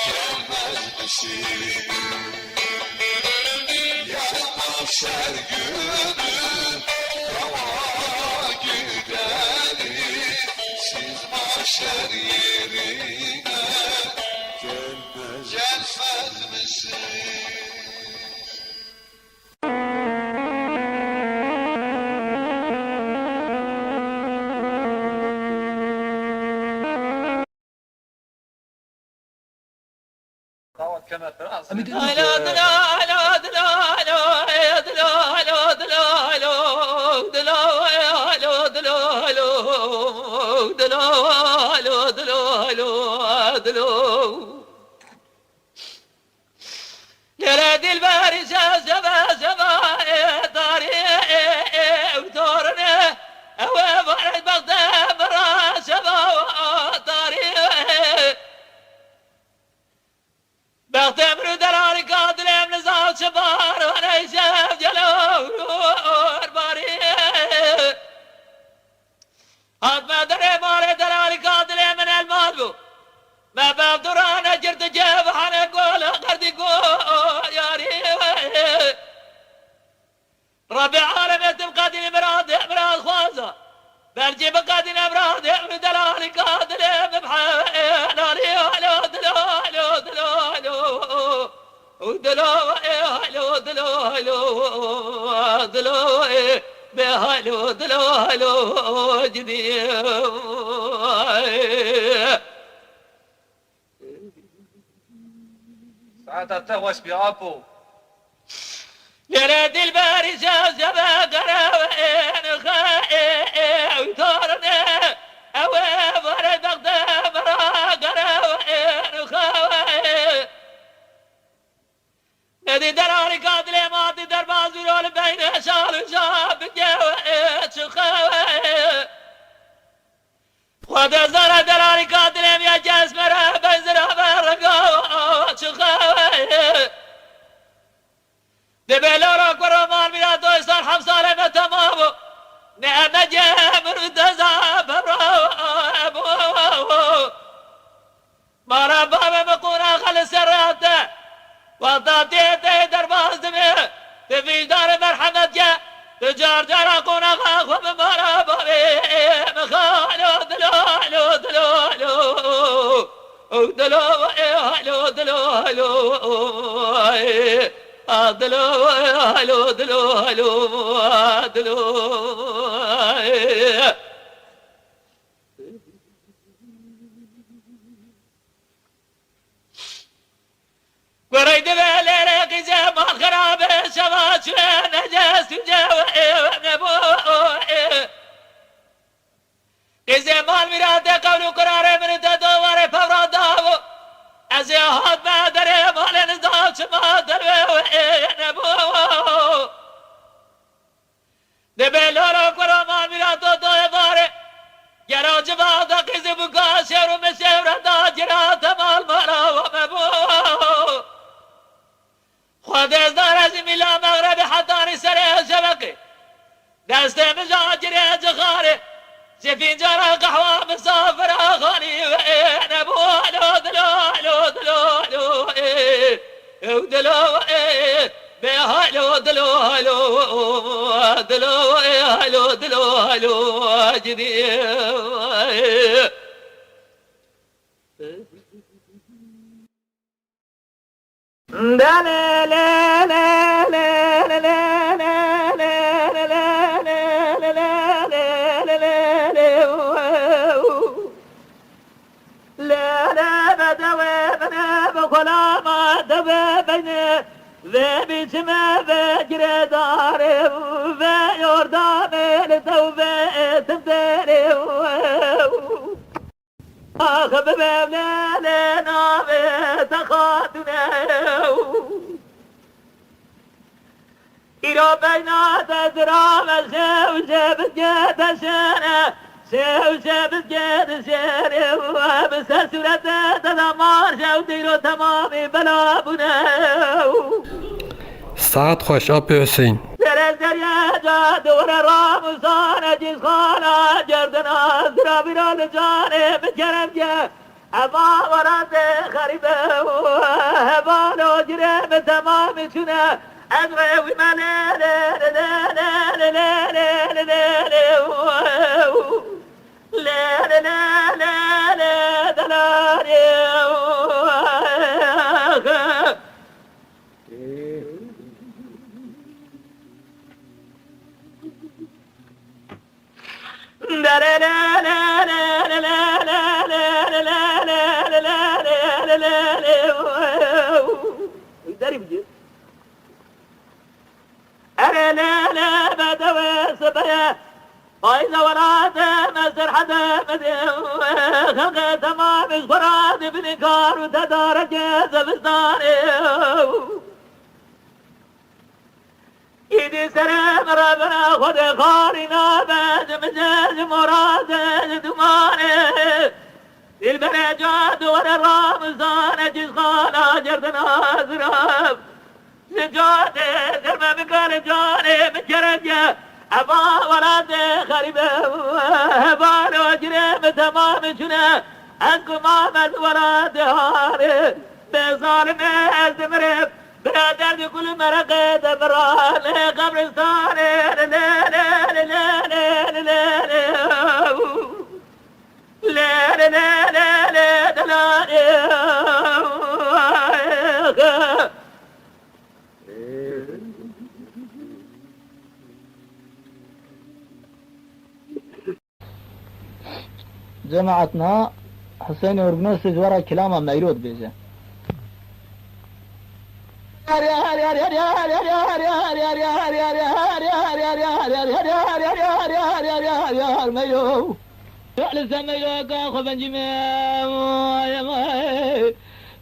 gelmez misin? Ya mahşer günü hava gideri, siz mahşer yerine gelmez misin? Nere dilberi seve seve tarihi utorne eve varet bakte bera seve tarihi bakte mru delari kadlem nizal çabar ve neysev celor bari hatme dere mare delari kadlem el madbu ما بابدرانا جرت جاب حنا قول قردي قول يا ريوي ربي عالم تبقى دين مراد خوازة برجي بقى دين مراد دلالي قادر ببحال هلو دلو جديد ساعتها تغوش بأبو لرد الباري زبا قراوين خائي وثورنا أوي فرد بغداد برا قراوين خائي ندي دراري قاتل ماضي درباز ولول بين شال وشاب جوائد شخاوي خد زرع دراري قاتل يا جسم رابع زرع برقاوة شخاوي دبلورا كرمان بلا دوستان حمصار ما تمامو نعم جامر وتزاب برابو ما ربا بقونا خلص الراته وضعتي درباز دمي في دار مرحمة جاء تجار جرى قونا خاخ ومبارا بابي مخالو وريد بالي قزام الخراب شباش نجاس جوائي ونبوئي قزام المراد قول قرار من تدور فوراداو أزيهات ما دري مال نزاش ما دروي نبوئي دبلورو قرمان مراد دوي گراج بعد قزم کاشر و مسیر داجرات مال مرا و مبو خود از دار از میلا مغرب حدانی سر شبقی دست مجاجر جخاره سفین جرا قحوه مسافر آخانی و نبو دلو دلو جدي لا لا لا لا لا لا لا لا لا بدوي بنا بخلا ما دبي بين ذا بسما فجر داري ويردان لتوبة تمتلي أخذ بابنا لنا بتخاطنا إلى بينا تزرام سوسة جد سنة سوسة جد سنة وبسسرة تدمار شوديرو تمامي بلا بنا ساعت خوش آب حسین يا جاد ورا رامسان جيس خالا جردنا زرا برال جانب جرم جا أبا ورد خريبه هبالو جرم تمام شنا أدري وما لا لا لا لا لا لا لا لا لا لا لا لا لا أنا لا لا بدوي سبيا وإذا ورات مسر حدا خلق تمام إخبارات بنكار وتدارج زبستان إيدي سلام ربنا خد خارنا بعد مجاز مراد دمان البنجات ورا الرامزان جيس خانا جردنا زراب سجاد درب بكار جاني مجرد أبا ولاد خريبه هبال وجرم تمام شنا أنكو مامد ولاد هاري بظالم أزمرب برادر كل مرقة دبران قبرستان لا لا لا لا لا لا لا لا لا لا جماعتنا حسين ورقنوس ورا كلامه ميلود بيجا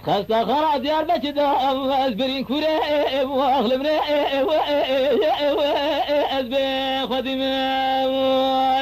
خاصة خلاص يا بشد أسبرين كوري وأغلب أسبين خدمة